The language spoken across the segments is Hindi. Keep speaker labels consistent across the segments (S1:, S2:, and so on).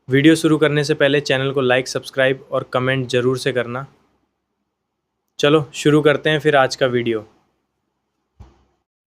S1: वीडियो शुरू करने से पहले चैनल को लाइक, सब्सक्राइब और कमेंट ज़रूर से करना। चलो शुरू करते हैं फिर आज का वीडियो।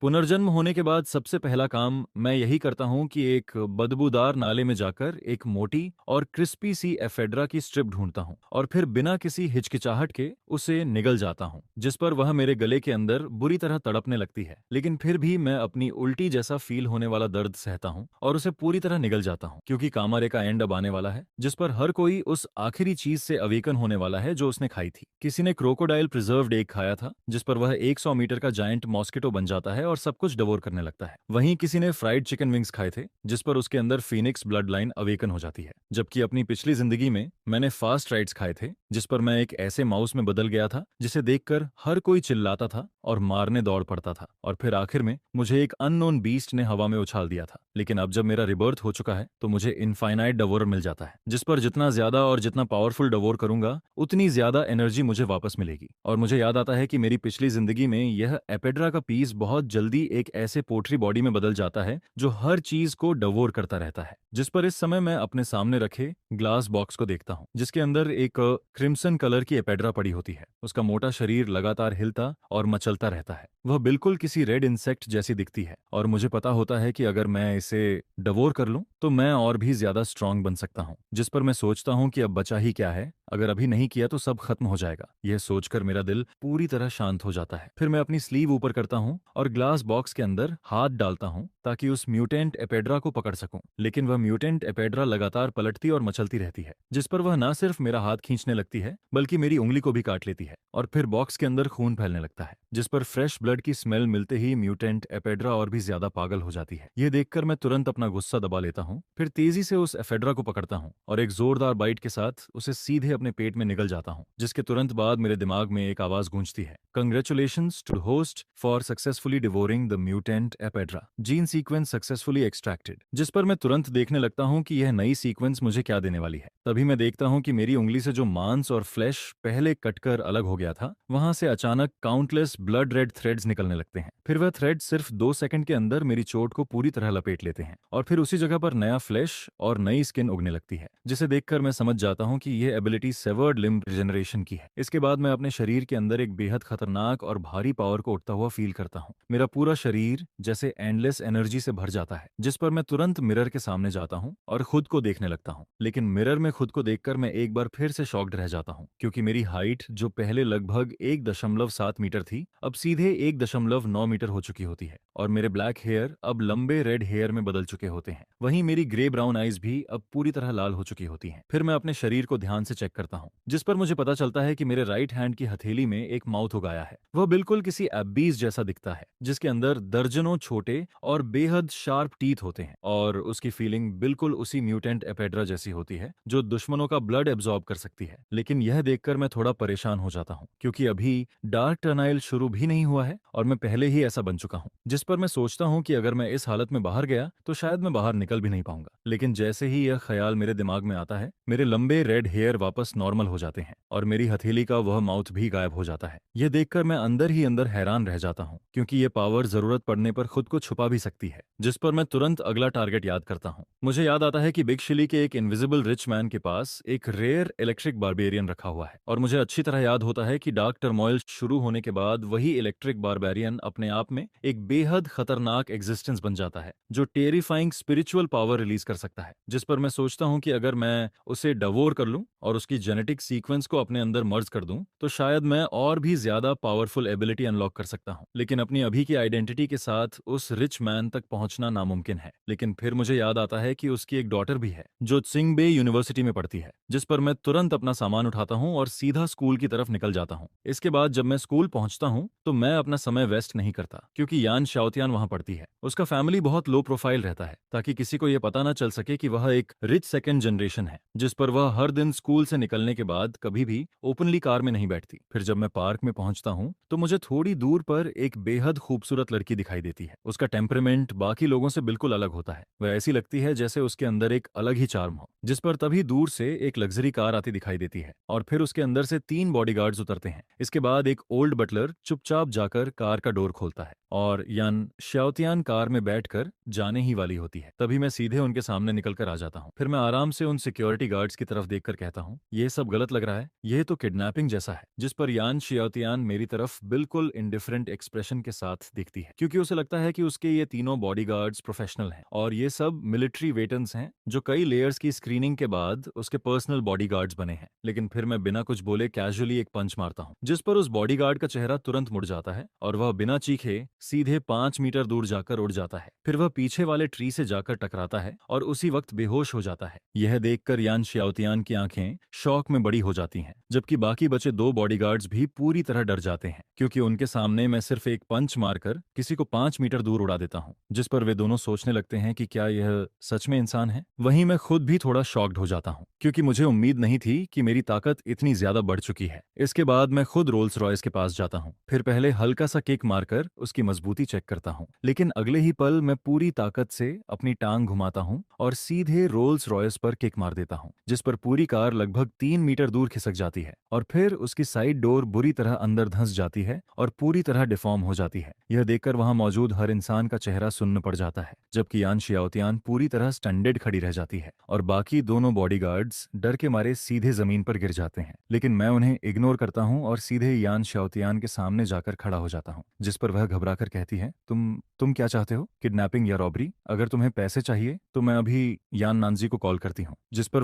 S2: पुनर्जन्म होने के बाद सबसे पहला काम मैं यही करता हूँ कि एक बदबूदार नाले में जाकर एक मोटी और क्रिस्पी सी एफेड्रा की स्ट्रिप ढूंढता हूँ और फिर बिना किसी हिचकिचाहट के उसे निगल जाता हूँ, जिस पर वह मेरे गले के अंदर बुरी तरह तड़पने लगती है। लेकिन फिर भी मैं अपनी उल्टी जैसा फील होने वाला दर्द सहता हूँ और उसे पूरी तरह निगल जाता हूँ, क्योंकि कामारे का एंड अब आने वाला है, जिस पर हर कोई उस आखिरी चीज से अवेकन होने वाला है जो उसने खाई थी। किसी ने क्रोकोडाइल प्रिजर्व्ड एग खाया था, जिस पर वह 100 मीटर का जायंट मॉस्किटो बन जाता है और सब कुछ डवोर करने लगता है। वहीं किसी ने फ्राइड चिकन विंग्स खाए थे, जिस पर उसके अंदर फीनिक्स ब्लड लाइन अवेकन हो जाती है। जबकि अपनी पिछली जिंदगी में मैंने फास्ट राइड्स खाए थे, जिस पर मैं एक ऐसे माउस में बदल गया था जिसे देखकर हर कोई चिल्लाता था और मारने दौड़ पड़ता था। और फिर आखिर में मुझे एक अननोन बीस्ट ने हवा में उछाल दिया था। लेकिन अब जब मेरा रिबर्थ हो चुका है तो मुझे इनफाइनाइट डवोर मिल जाता है, जिस पर जितना ज्यादा और जितना पावरफुल डवोर करूंगा उतनी ज्यादा एनर्जी मुझे वापस मिलेगी। और मुझे याद आता है कि मेरी पिछली जिंदगी में यह एपेड्रा का पीस बहुत जल्दी एक ऐसे पोट्री बॉडी में बदल जाता है जो हर चीज को डवोर करता रहता है, जिस पर इस समय मैं अपने सामने रखे ग्लास बॉक्स को देखता हूँ, जिसके अंदर एक क्रिम्सन कलर की एपेड्रा पड़ी होती है। उसका मोटा शरीर लगातार हिलता और मचलता रहता है। वह बिल्कुल किसी रेड इंसेक्ट जैसी दिखती है और मुझे पता होता है कि अगर मैं इसे डवोर कर लूं तो मैं और भी ज्यादा स्ट्रांग बन सकता हूं। जिस पर मैं सोचता हूं कि अब बचा ही क्या है, अगर अभी नहीं किया तो सब खत्म हो जाएगा। यह सोचकर मेरा दिल पूरी तरह शांत हो जाता है। फिर मैं अपनी स्लीव ऊपर करता हूं और ग्लास बॉक्स के अंदर हाथ डालता हूं ताकि उस म्यूटेंट एपेड्रा को पकड़ सकूं। लेकिन वह म्यूटेंट एपेड्रा लगातार पलटती और मचलती रहती है, जिस पर वह न सिर्फ मेरा हाथ खींचने लगती है बल्कि मेरी उंगली को भी काट लेती है। और फिर बॉक्स के अंदर खून फैलने लगता है, जिस पर फ्रेश ब्लड की स्मेल मिलते ही म्यूटेंट एपेड्रा और भी ज्यादा पागल हो जाती है। यह देखकर मैं तुरंत अपना गुस्सा दबा लेता हूँ, फिर तेजी से उस एफेड्रा को पकड़ता हूँ और एक जोरदार बाइट के साथ उसे सीधे अपने पेट में निगल जाता हूँ। जिसके तुरंत बाद मेरे दिमाग में एक आवाज गूंजती है, congratulations to host for successfully devouring the mutant ephedra, gene sequence successfully extracted. जिस पर मैं तुरंत देखने लगता हूँ कि यह नई सीक्वेंस मुझे क्या देने वाली है। तभी मैं देखता हूँ कि मेरी उंगली से जो मांस और फ्लैश पहले कटकर अलग हो गया था, वहां से अचानक काउंटलेस ब्लड रेड थ्रेड्स निकलने लगते हैं। फिर वह थ्रेड सिर्फ 2 सेकंड के अंदर मेरी चोट को पूरी तरह लपेट लेते हैं और फिर उसी जगह पर नया फ्लैश और नई स्किन उगने लगती है, जिसे देखकर मैं समझ जाता हूँ कि यह एबिलिटी सेवर्ड लिम्ब रिजेनरेशन की है। इसके बाद मैं अपने शरीर के अंदर एक बेहद खतरनाक और भारी पावर को उठता हुआ फील करता हूँ। मेरा पूरा शरीर जैसे एंडलेस एनर्जी से भर जाता है, जिस पर मैं तुरंत मिरर के सामने जाता हूँ और खुद को देखने लगता हूँ। लेकिन मिरर में खुद को देखकर मैं एक बार फिर से शॉक्ड रह जाता हूँ, क्योंकि मेरी हाइट जो पहले लगभग 1.7 मीटर थी अब सीधे 1.9 मीटर हो चुकी होती है और मेरे ब्लैक हेयर अब लंबे रेड हेयर में बदल चुके होते हैं। वहीं मेरी ग्रे ब्राउन आईज भी अब पूरी तरह लाल हो चुकी होती हैं। फिर मैं अपने शरीर को ध्यान से चेक करता हूँ, जिस पर मुझे पता चलता है कि मेरे राइट हैंड की हथेली में एक माउथ उगाया है। वह बिल्कुल किसी एबीज जैसा दिखता है, जिसके अंदर दर्जनों छोटे और बेहद शार्प टीथ होते हैं और उसकी फीलिंग बिल्कुल उसी म्यूटेंट एपेड्रा जैसी होती है जो दुश्मनों का ब्लड एब्जॉर्ब कर सकती है। लेकिन यह देखकर मैं थोड़ा परेशान हो जाता हूँ, क्योंकि अभी डार्क टर्नाइल शुरू भी नहीं हुआ है और मैं पहले ही ऐसा बन चुका हूँ। जिस पर मैं सोचता हूँ कि अगर मैं इस हालत में बाहर गया तो शायद मैं बाहर निकल भी नहीं पाऊंगा। लेकिन जैसे ही यह ख्याल मेरे दिमाग में आता है, मेरे लंबे रेड हेयर वापस नॉर्मल हो जाते हैं और मेरी हथेली का वह माउथ भी गायब हो जाता है। यह देखकर मैं अंदर ही अंदर हैरान रह जाता हूँ, क्योंकि यह पावर जरूरत पड़ने पर खुद को छुपा भी सकती है। जिस पर मैं तुरंत अगला टारगेट याद करता हूँ। मुझे याद आता है कि बिग शिली के एक इनविजिबल रिच मैन के पास एक रेयर इलेक्ट्रिक बारबेरियन रखा हुआ है और मुझे अच्छी तरह याद होता है कि डार्क टर्मोइल शुरू होने के बाद वही इलेक्ट्रिक बारबेरियन अपने आप में एक बेहद खतरनाक एग्जिस्टेंस बन जाता है जो टेरिफाइंग स्पिरिचुअल पावर रिलीज कर सकता है। जिस पर मैं सोचता हूँ कि अगर मैं उसे डवोर कर लूं और उसकी जेनेटिक सीक्वेंस को अपने अंदर मर्ज कर दूं तो शायद मैं और भी ज्यादा पावरफुल एबिलिटी अनलॉक कर सकता हूँ। लेकिन अपनी अभी की आइडेंटिटी के साथ उस रिच मैन तक पहुंचना नामुमकिन है। लेकिन फिर मुझे याद आता है कि उसकी एक डॉटर भी है जो त्सिंगबे यूनिवर्सिटी में पढ़ती है, जिस पर मैं तुरंत अपना सामान उठाता हूँ और सीधा स्कूल की तरफ निकल जाता हूँ। इसके बाद जब मैं स्कूल पहुंचता हूँ तो मैं अपना समय वेस्ट नहीं करता, क्योंकि यान शाओतियान वहां पढ़ती है। उसका फैमिली बहुत लो प्रोफाइल रहता है ताकि किसी को यह पता ना चल सके कि वह एक रिच सेकंड जनरेशन है। जिस पर वह हर दिन स्कूल से निकलने के बाद कभी भी ओपनली कार में नहीं बैठती। फिर जब मैं पार्क में पहुंचता हूँ तो मुझे थोड़ी दूर पर एक बेहद खूबसूरत लड़की दिखाई देती है। उसका टेम्परामेंट बाकी लोगों से बिल्कुल अलग होता है। वह ऐसी लगती है जैसे उसके अंदर एक अलग ही चार्म हो। जिस पर तभी दूर से एक लग्जरी कार आती दिखाई देती है और फिर उसके अंदर से 3 बॉडीगार्ड्स उतरते हैं। इसके बाद एक ओल्ड बटलर चुपचाप जाकर कार का डोर खोलता है और यान शाओतियान कार में बैठकर जाने ही वाली होती है। तभी मैं सीधे उनके सामने निकल कर आ जाता हूँ। फिर मैं आराम से उन सिक्योरिटी गार्ड्स की तरफ देखकर कहता हूँ, ये सब गलत लग रहा है, ये तो किडनैपिंग जैसा है। जिस पर यान शाओतियान मेरी तरफ बिल्कुल इंडिफरेंट एक्सप्रेशन के साथ देखती है, क्योंकि उसे लगता है कि उसके ये तीनों बॉडीगार्ड्स प्रोफेशनल हैं और ये सब मिलिट्री वेटरन्स हैं जो कई लेयर्स की स्क्रीनिंग के बाद उसके पर्सनल बॉडीगार्ड्स बने हैं। लेकिन फिर मैं बिना कुछ बोले कैजुअली एक पंच मारता हूँ, जिस पर उस बॉडीगार्ड का चेहरा तुरंत मुड़ जाता है और वह बिना चीखे सीधे 5 मीटर दूर जाकर उड़ जाता है। फिर वह पीछे वाले ट्री से जाकर टकराता है और उसी वक्त बेहोश हो जाता है। यह देखकर यान शाओतियान की आंखें शौक में बड़ी हो जाती हैं, जबकि बाकी बचे 2 बॉडीगार्ड्स भी पूरी तरह डर जाते हैं, क्योंकि उनके सामने मैं सिर्फ एक पंच मारकर किसी को 5 मीटर दूर उड़ा देता हूँ। जिस पर वे दोनों सोचने लगते हैं कि क्या यह सच में इंसान है। वहीं मैं खुद भी थोड़ा शॉक्ड हो जाता हूँ, क्योंकि मुझे उम्मीद नहीं थी कि मेरी ताकत इतनी ज्यादा बढ़ चुकी है। इसके बाद मैं खुद रोल्स रॉयस के पास जाता हूँ। फिर पहले हल्का सा किक मारकर उसकी मजबूती चेक करता हूँ, लेकिन अगले ही पल मैं पूरी ताकत से अपनी टांग घुमाता हूँ और सीधे रोल्स रॉयस पर किक मार देता हूँ, जिस पर पूरी कार लगभग 3 मीटर दूर खिसक जाती है और फिर उसकी साइड डोर बुरी तरह अंदर धंस जाती है और पूरी तरह डिफॉर्म हो जाती है। यह देखकर वहां मौजूद हर इंसान का चेहरा सुन्न पड़ जाता है, जबकि यान शाओतियान पूरी तरह स्टैंडर्ड खड़ी रह जाती है और बाकी दोनों बॉडीगार्ड्स डर के मारे सीधे जमीन पर गिर जाते हैं। लेकिन मैं उन्हें इग्नोर करता हूं और सीधे यान शाओतियान के सामने जाकर खड़ा हो जाता हूं, जिस पर वह घबराकर कहती है, तुम क्या चाहते हो, किडनैपिंग या रॉबरी? अगर तुम्हें पैसे चाहिए तो मैं अभी यान नानजी को कॉल करती हूँ, जिस पर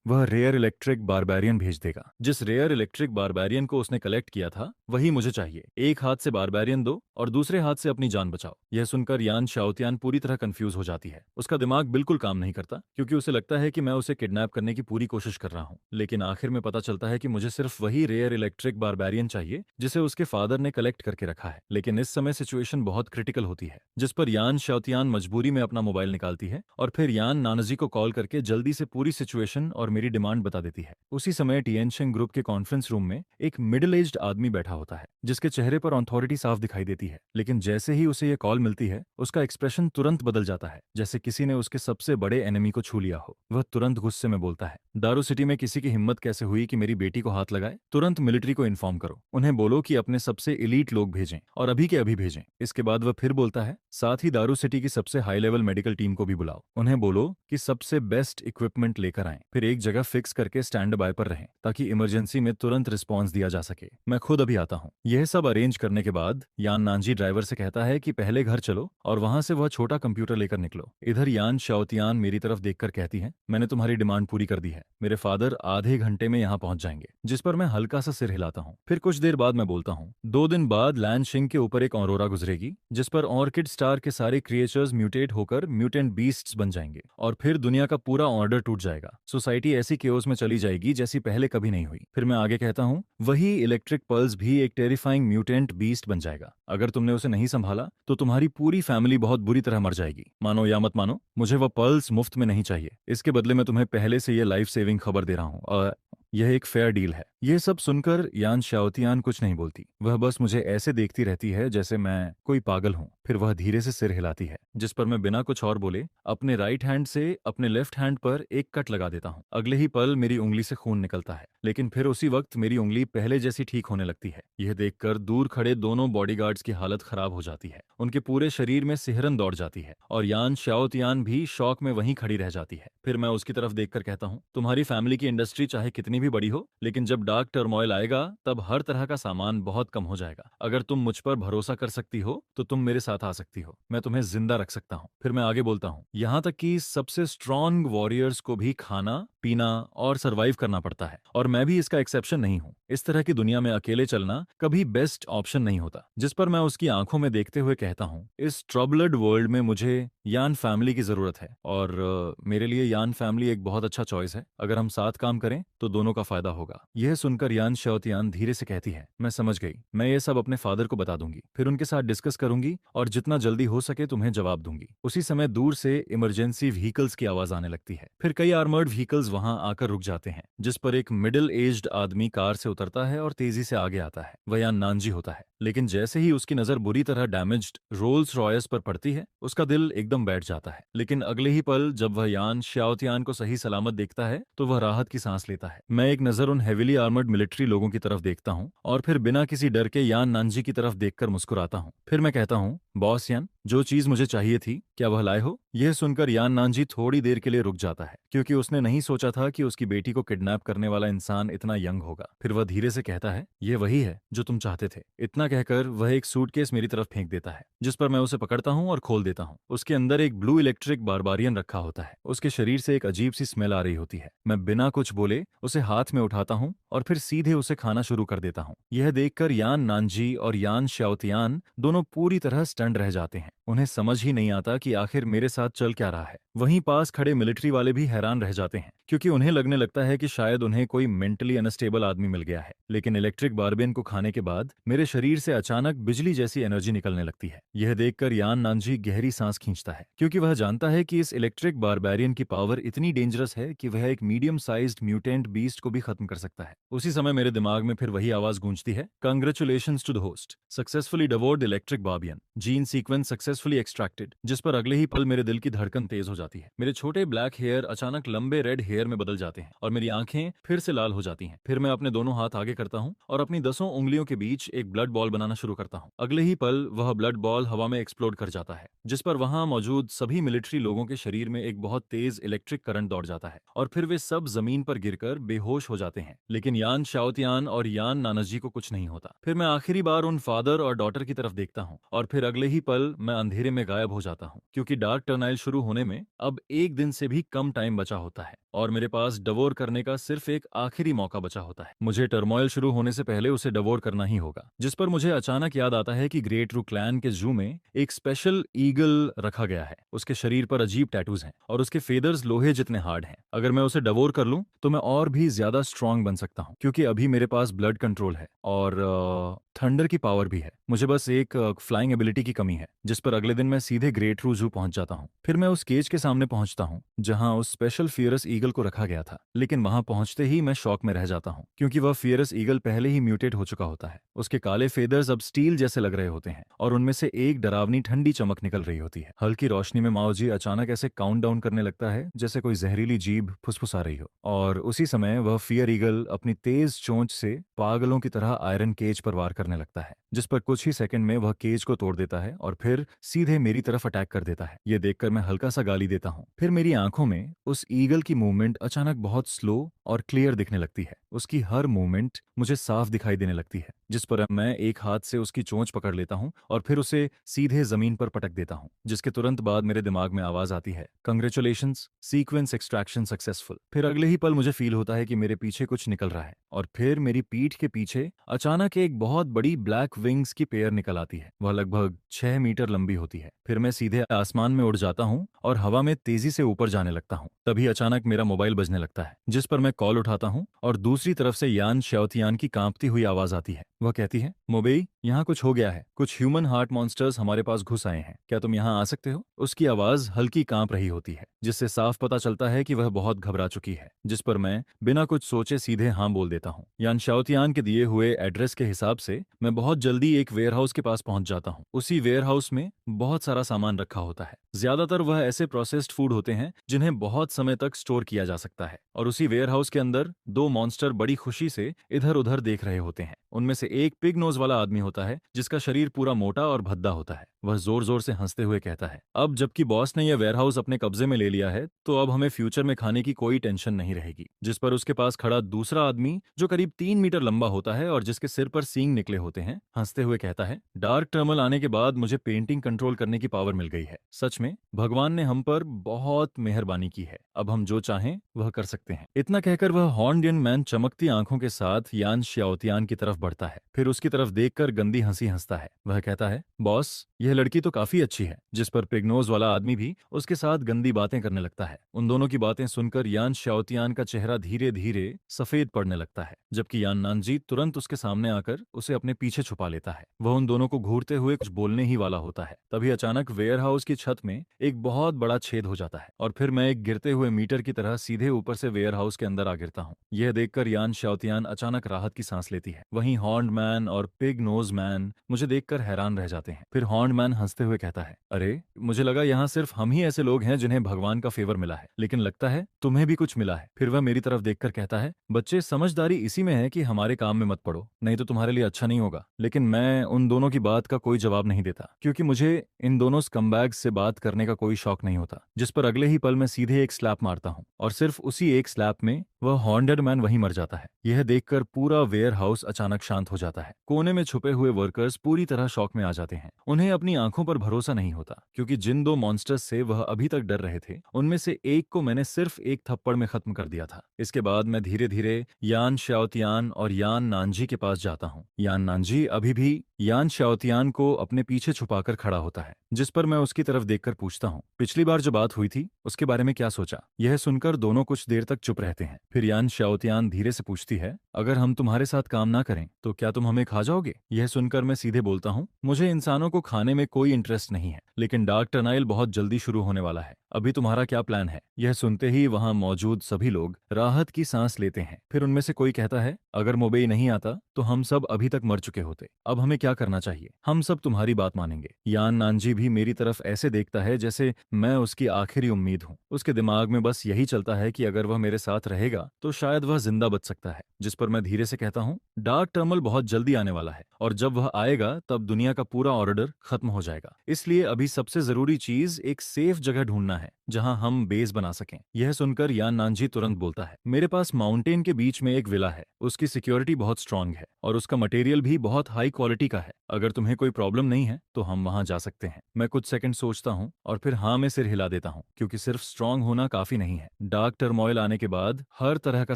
S2: वह रेयर इलेक्ट्रिक बारबेरियन भेज देगा। जिस रेयर इलेक्ट्रिक बारबेरियन को उसने कलेक्ट किया था वही मुझे चाहिए। एक हाथ से बारबेरियन दो और दूसरे हाथ से अपनी जान बचाओ। यह सुनकर यान शाओतियान पूरी तरह कंफ्यूज हो जाती है। उसका दिमाग बिल्कुल काम नहीं करता, क्योंकि उसे लगता है कि मैं उसे किडनैप करने की पूरी कोशिश कर रहा हूँ। लेकिन आखिर में पता चलता है कि मुझे सिर्फ वही रेयर इलेक्ट्रिक बारबेरियन चाहिए जिसे उसके फादर ने कलेक्ट करके रखा है। लेकिन इस समय सिचुएशन बहुत क्रिटिकल होती है, जिस पर यान शाओतियान मजबूरी में अपना मोबाइल निकालती है और फिर यान नानजी को कॉल करके जल्दी से पूरी सिचुएशन और मेरी डिमांड बता देती है। उसी समय टिएनशिंग ग्रुप के कॉन्फ्रेंस रूम में एक मिडिल एज्ड आदमी बैठा होता है, जिसके चेहरे पर अथॉरिटी साफ दिखाई देती है। लेकिन जैसे ही उसे यह कॉल मिलती है उसका एक्सप्रेशन तुरंत बदल जाता है, जैसे किसी ने उसके सबसे बड़े एनिमी को छू लिया हो। वह तुरंत गुस्से में बोलता है, दारू सिटी में किसी की हिम्मत कैसे हुई कि मेरी बेटी को हाथ लगाए? तुरंत मिलिट्री को इन्फॉर्म करो, उन्हें बोलो कि अपने सबसे इलीट लोग भेजें और अभी के अभी भेजें। इसके बाद वह फिर बोलता है, साथ ही दारू सिटी की सबसे हाई लेवल मेडिकल टीम को भी बुलाओ, उन्हें बोलो कि सबसे बेस्ट इक्विपमेंट लेकर आएं, फिर एक जगह फिक्स करके स्टैंड बाय पर रहें ताकि इमरजेंसी में तुरंत रिस्पॉन्स दिया जा सके। मैं खुद अभी आता हूँ। यह सब अरेंज करने के बाद यान नानजी ड्राइवर से कहता है कि पहले घर चलो और वहां से वह छोटा कंप्यूटर लेकर निकलो। इधर यान शाओतियान मेरी तरफ देखकर कहती है, मैंने तुम्हारी डिमांड पूरी कर दी है, मेरे फादर आधे घंटे में यहाँ पहुंच जाएंगे। जिस पर मैं हल्का सा सिर हिलाता हूँ। फिर कुछ देर बाद मैं बोलता हूँ, 2 दिन बाद लैंशिंग के ऊपर एक ऑरोरा गुजरेगी, जिस पर ऑर्किड स्टार के सारे क्रिएचर्स म्यूटेट होकर म्यूटेंट बीस्ट्स बन जाएंगे और फिर दुनिया का पूरा ऑर्डर टूट जाएगा। सोसाइटी ऐसी केओस में चली जाएगी जैसी पहले कभी नहीं हुई। फिर मैं आगे कहता हूँ, वही इलेक्ट्रिक पल्स भी एक टेरिफाइंग म्यूटेंट बीस्ट बन जाएगा। अगर तुमने उसे नहीं संभाला तो तुम्हारी पूरी फैमिली बहुत बुरी तरह मर जाएगी। मानो या मत मानो, मुझे वह पल्स मुफ्त में नहीं चाहिए। इसके बदले में तुम्हें पहले से यह लाइफ सेविंग खबर दे रहा हूँ और यह एक फेयर डील है। यह सब सुनकर यान शाओतियान कुछ नहीं बोलती, वह बस मुझे ऐसे देखती रहती है जैसे मैं कोई पागल हूँ। फिर वह धीरे से सिर हिलाती है, जिस पर मैं बिना कुछ और बोले अपने राइट हैंड से अपने लेफ्ट हैंड पर एक कट लगा देता हूँ। अगले ही पल मेरी उंगली से खून निकलता है, लेकिन फिर उसी वक्त मेरी उंगली पहले जैसी ठीक होने लगती है। यह देखकर दूर खड़े दोनों बॉडीगार्ड्स की हालत खराब हो जाती है, उनके पूरे शरीर में सिहरन दौड़ जाती है और यान शाओतियान भी शौक में वहीं खड़ी रह जाती है। फिर मैं उसकी तरफ देखकर कहता हूँ, तुम्हारी फैमिली की इंडस्ट्री चाहे कितनी भी बड़ी हो, लेकिन जब डार्क टर्मोइल आएगा तब हर तरह का सामान बहुत कम हो जाएगा। अगर तुम मुझ पर भरोसा कर सकती हो तो तुम मेरे साथ आ सकती हो, मैं तुम्हें जिंदा रख सकता हूँ। फिर मैं आगे बोलता हूँ, यहाँ तक कि सबसे स्ट्रॉन्ग वॉरियर्स को भी खाना पीना और सरवाइव करना पड़ता है और मैं भी इसका एक्सेप्शन नहीं हूँ। इस तरह की दुनिया में अकेले चलना कभी बेस्ट ऑप्शन नहीं होता। जिस पर मैं उसकी आंखों में देखते हुए कहता हूँ, इस ट्रबल्ड वर्ल्ड में मुझे यान फैमिली की जरूरत है और मेरे लिए यान फैमिली एक बहुत अच्छा चॉइस है। अगर हम साथ काम करें तो दोनों का फायदा होगा। यह सुनकर यान शाओतियान धीरे से कहती है, मैं समझ गई, मैं ये सब अपने फादर को बता दूंगी, फिर उनके साथ डिस्कस करूंगी और जितना जल्दी हो सके तुम्हें जवाब दूंगी। उसी समय दूर से इमरजेंसी व्हीकल्स की आवाज आने लगती है। फिर कई आर्मर्ड व्हीकल्स वहां आकर रुक जाते हैं, जिस पर एक मिडिल एज्ड आदमी कार से उतरता है और तेजी से आगे आता है। वह यान नानजी होता है, लेकिन जैसे ही उसकी नजर बुरी तरह डैमेज्ड रोल्स रॉयस पर पड़ती है उसका दिल एकदम बैठ जाता है। लेकिन अगले ही पल जब वह यान शाओतियान को सही सलामत देखता है तो वह राहत की सांस लेता है। मैं एक नज़र उन हेविली आर्मर्ड मिलिट्री लोगों की तरफ देखता हूँ और फिर बिना किसी डर के यान नानजी की तरफ देखकर मुस्कुराता हूँ। फिर मैं कहता हूँ, बॉस यान, जो चीज मुझे चाहिए थी क्या वह लाए हो? यह सुनकर यान नानजी थोड़ी देर के लिए रुक जाता है, क्योंकि उसने नहीं सोचा था कि उसकी बेटी को किडनैप करने वाला इंसान इतना यंग होगा। फिर वह धीरे से कहता है, यह वही है जो तुम चाहते थे। इतना कहकर वह एक सूटकेस मेरी तरफ फेंक देता है, जिस पर मैं उसे पकड़ता हूँ और खोल देता हूँ। उसके अंदर एक ब्लू इलेक्ट्रिक बारबारियन रखा होता है। उसके शरीर से एक अजीब सी स्मेल आ रही होती है। मैं बिना कुछ बोले उसे हाथ में उठाता हूँ और फिर सीधे उसे खाना शुरू कर देता हूँ। यह देखकर यान नानजी और यान श्याओतियान दोनों पूरी तरह स्टंड रह जाते हैं। उन्हें समझ ही नहीं आता कि आखिर मेरे साथ चल क्या रहा है। वहीं पास खड़े मिलिट्री वाले भी हैरान रह जाते हैं, क्योंकि उन्हें लगने लगता है कि शायद उन्हें कोई मेंटली अनस्टेबल आदमी मिल गया है। लेकिन इलेक्ट्रिक बारबेन को खाने के बाद मेरे शरीर से अचानक बिजली जैसी एनर्जी निकलने लगती है। यह देखकर यान नानजी गहरी सांस खींचता है, क्योंकि वह जानता है कि इस इलेक्ट्रिक बारबेरियन की पावर इतनी डेंजरस है कि वह एक मीडियम साइज्ड म्यूटेंट बीस्ट को भी खत्म कर सकता है। उसी समय मेरे दिमाग में फिर वही आवाज गूंजती है, congratulations to the host, successfully devoured electric Barbian, gene sequence successfully extracted. जिस पर अगले ही पल मेरे दिल की धड़कन तेज हो जाती है। मेरे छोटे ब्लैक हेयर अचानक लंबे रेड हेयर में बदल जाते हैं और मेरी आंखें फिर से लाल हो जाती हैं। फिर मैं अपने दोनों हाथ आगे करता हूं और अपनी 10 उंगलियों के बीच एक ब्लड बॉल बनाना शुरू करता हूं। अगले ही पल वह ब्लड बॉल हवा में एक्सप्लोड कर जाता है, जिस पर वहां मौजूद सभी मिलिट्री लोगों के शरीर में एक बहुत तेज इलेक्ट्रिक करंट दौड़ जाता है और फिर वे सब जमीन पर गिरकर बेहोश हो जाते हैं। लेकिन यान शाओतियान और यान नानाजी को कुछ नहीं होता। फिर मैं आखिरी बार उन फादर और डॉटर की तरफ देखता हूँ और फिर अगले ही पल मैं अंधेरे में गायब हो जाता हूँ, क्योंकि डार्क टर्नाइल शुरू होने में अब एक दिन से भी कम टाइम बचा होता है और मेरे पास डवोर करने का सिर्फ एक आखिरी मौका बचा होता है। मुझे टर्मोइल शुरू होने से पहले उसे डवोर करना ही होगा। जिस पर मुझे अचानक याद आता है कि ग्रेट रू क्लैन के जू में एक स्पेशल ईगल रखा गया है। उसके शरीर पर अजीब टैटूज हैं और उसके फेदर्स लोहे जितने हार्ड हैं। अगर मैं उसे डवोर कर लूं तो मैं और भी ज्यादा स्ट्रांग बन सकता हूं, क्योंकि अभी मेरे पास ब्लड कंट्रोल है और थंडर की पावर भी है। मुझे बस एक फ्लाइंग एबिलिटी की कमी है, जिस पर अगले दिन मैं सीधे ग्रेट रू जू पहुंच जाता हूं। फिर मैं उस केज के सामने पहुंचता हूं जहां उस स्पेशल फियरस ईगल को रखा गया था। लेकिन वहां पहुंचते ही मैं शॉक में रह जाता हूं, क्योंकि वह फियरस ईगल पहले ही म्यूटेट हो चुका होता है। उसके काले फेदर्स अब स्टील जैसे लग रहे होते हैं और उनमें से एक डरावनी ठंडी चमक निकल रही होती है। हल्की रोशनी में माओजी अचानक ऐसे काउंट डाउन करने लगता है जैसे कोई जहरीली जीभ फुसफुसा रही हो, और उसी समय वह फियर ईगल अपनी तेज चोंच से पागलों की तरह आयरन केज पर वार करने लगता है, जिस पर कुछ ही सेकंड में वह केज को तोड़ देता है और फिर सीधे मेरी तरफ अटैक कर देता है। यह देखकर मैं हल्का सा गाली देता हूँ। फिर मेरी आंखों में उस ईगल की मूवमेंट अचानक बहुत स्लो और क्लियर दिखने लगती है। उसकी हर मूवमेंट मुझे साफ दिखाई देने लगती है, जिस पर मैं एक हाथ से उसकी चोंच पकड़ लेता हूँ और फिर उसे सीधे जमीन पर पटक देता हूँ, जिसके तुरंत बाद मेरे दिमाग में आवाज आती है, कंग्रेचुलेशंस, सीक्वेंस एक्सट्रैक्शन सक्सेसफुल। फिर अगले ही पल मुझे फील होता है कि मेरे पीछे कुछ निकल रहा है और फिर मेरी पीठ के पीछे अचानक एक बहुत बड़ी ब्लैक विंग्स की पेयर निकल आती है। वह लगभग 6 मीटर लंबी होती है। फिर मैं सीधे आसमान में उड़ जाता हूँ और हवा में तेजी से ऊपर जाने लगता हूँ। तभी अचानक मेरा मोबाइल बजने लगता है, जिस पर मैं कॉल उठाता हूँ और दूसरी तरफ से यान श्याओतियान की कांपती हुई आवाज आती है। वह कहती है, मोबेई, यहाँ कुछ हो गया है। कुछ ह्यूमन हार्ट मॉन्स्टर्स हमारे पास घुस आए हैं। क्या तुम यहाँ आ सकते हो? उसकी आवाज हल्की कांप रही होती है, जिससे साफ पता चलता है कि वह बहुत घबरा चुकी है। जिस पर मैं बिना कुछ सोचे सीधे हाँ बोल देता हूँ। यान शाओतियान के दिए हुए एड्रेस के हिसाब से मैं बहुत जल्दी एक वेयरहाउस के पास पहुंच जाता हूँ। उसी वेयरहाउस में बहुत सारा सामान रखा होता है। ज्यादातर वह ऐसे प्रोसेस्ड फूड होते हैं जिन्हें बहुत समय तक स्टोर किया जा सकता है। और उसी वेयरहाउस के अंदर 2 मॉन्स्टर बड़ी खुशी से इधर उधर देख रहे होते हैं। उनमें से एक पिग नोज वाला आदमी होता है, जिसका शरीर पूरा मोटा और भद्दा होता है। वह जोर जोर से हंसते हुए कहता है, अब जबकि बॉस ने यह वेयरहाउस अपने कब्जे में ले लिया है, तो अब हमें फ्यूचर में खाने की कोई टेंशन नहीं रहेगी। जिस पर उसके पास खड़ा दूसरा आदमी, जो करीब 3 मीटर लंबा होता है और जिसके सिर पर सींग निकले होते हैं, हंसते हुए कहता है, डार्क टर्मल आने के बाद मुझे पेंटिंग कंट्रोल करने की पावर मिल गई है। सच में भगवान ने हम पर बहुत मेहरबानी की है। अब हम जो चाहें वह कर सकते हैं। इतना कहकर वह हॉर्नडियन मैन चमकती आंखों के साथ यान श्याओतियान की तरफ बढ़ता है। फिर उसकी तरफ देखकर गंदी हंसी हंसता है। वह कहता है, बॉस, यह लड़की तो काफी अच्छी है। जिस पर पिगनोज वाला आदमी भी उसके साथ गंदी बातें करने लगता है। उन दोनों की बातें सुनकर यान श्याओतियान का चेहरा धीरे धीरे सफेद पड़ने लगता है, जबकि यान नानजी तुरंत उसके सामने आकर उसे अपने पीछे छुपा लेता है। वह उन दोनों को घूरते हुए कुछ बोलने ही वाला होता है। तभी अचानक वेयरहाउस की छत में एक बहुत बड़ा छेद हो जाता है और फिर मैं एक गिरते हुए मीटर की तरह सीधे ऊपर से वेयरहाउस के अंदर आ गिरता हूँ। यह देखकर यान शाओतियान अचानक राहत की सांस लेती है। वहीं हॉर्न्ड मैन और पिग नोज मैन मुझे देखकर हैरान रह जाते हैं। फिर हॉर्न्ड मैन हंसते हुए कहता है, अरे मुझे लगा यहाँ सिर्फ हम ही ऐसे लोग हैं जिन्हें भगवान का फेवर मिला है, लेकिन लगता है तुम्हें भी कुछ मिला है। फिर वह मेरी तरफ देखकर कहता है, बच्चे समझदारी इसी में है कि हमारे काम में मत पड़ो, नहीं तो तुम्हारे लिए अच्छा नहीं होगा। लेकिन मैं उन दोनों की बात का कोई जवाब नहीं देता, क्योंकि मुझे इन दोनों स्कमबैग्स से बात करने का कोई शौक नहीं होता। जिस पर अगले ही पल मैं सीधे एक स्लैप मारता हूँ और सिर्फ उसी एक स्लैप में वह हॉर्न्ड मैन वहीं मर जाता है। यह देखकर पूरा वेयर हाउस अचानक शांत हो जाता है। कोने में छुपे हुए वर्कर्स पूरी तरह शॉक में आ जाते हैं। उन्हें अपनी आंखों पर भरोसा नहीं होता, क्योंकि जिन दो मॉन्स्टर्स से वह अभी तक डर रहे थे उनमें से एक को मैंने सिर्फ एक थप्पड़ में खत्म कर दिया था। इसके बाद मैं धीरे धीरे यान शाओतियान और यान नानजी के पास जाता हूँ। यान नानजी अभी भी यान शाओतियान को अपने पीछे छुपाकर खड़ा होता है, जिस पर मैं उसकी तरफ देखकर पूछता हूँ, पिछली बार जो बात हुई थी उसके बारे में क्या सोचा? यह सुनकर दोनों कुछ देर तक चुप रहते हैं। फिर यान शाओतियान धीरे से पूछती है, अगर हम तुम्हारे साथ काम ना करें तो क्या तुम हमें खा जाओगे? यह सुनकर मैं सीधे बोलता हूँ, मुझे इंसानों को खाने में कोई इंटरेस्ट नहीं है, लेकिन डार्क टर्नाइल बहुत जल्दी शुरू होने वाला है। अभी तुम्हारा क्या प्लान है? यह सुनते ही वहां मौजूद सभी लोग राहत की सांस लेते हैं। फिर उनमें से कोई कहता है, अगर मोबेई नहीं आता तो हम सब अभी तक मर चुके होते। अब हमें क्या करना चाहिए? हम सब तुम्हारी बात मानेंगे। यान नानजी भी मेरी तरफ ऐसे देखता है जैसे मैं उसकी आखिरी उम्मीद हूँ। उसके दिमाग में बस यही चलता है कि अगर वह मेरे साथ रहेगा तो शायद वह जिंदा बच सकता है। जिस पर मैं धीरे से कहता हूँ, डार्क टर्मल बहुत जल्दी आने वाला है और जब वह आएगा तब दुनिया का पूरा ऑर्डर खत्म हो जाएगा। इसलिए अभी सबसे जरूरी चीज एक सेफ जगह ढूंढना है जहां हम बेस बना सकें। यह सुनकर यान नानजी तुरंत बोलता है, मेरे पास माउंटेन के बीच में एक विला है, उसकी सिक्योरिटी बहुत स्ट्रांग है और उसका मटेरियल भी बहुत हाई क्वालिटी का है। अगर तुम्हें कोई प्रॉब्लम नहीं है तो हम वहां जा सकते हैं। मैं कुछ सेकंड सोचता हूं और फिर हाँ में सिर हिला देता हूं, क्योंकि सिर्फ स्ट्रांग होना काफी नहीं है। डार्क टर्मोइल आने के बाद हर तरह का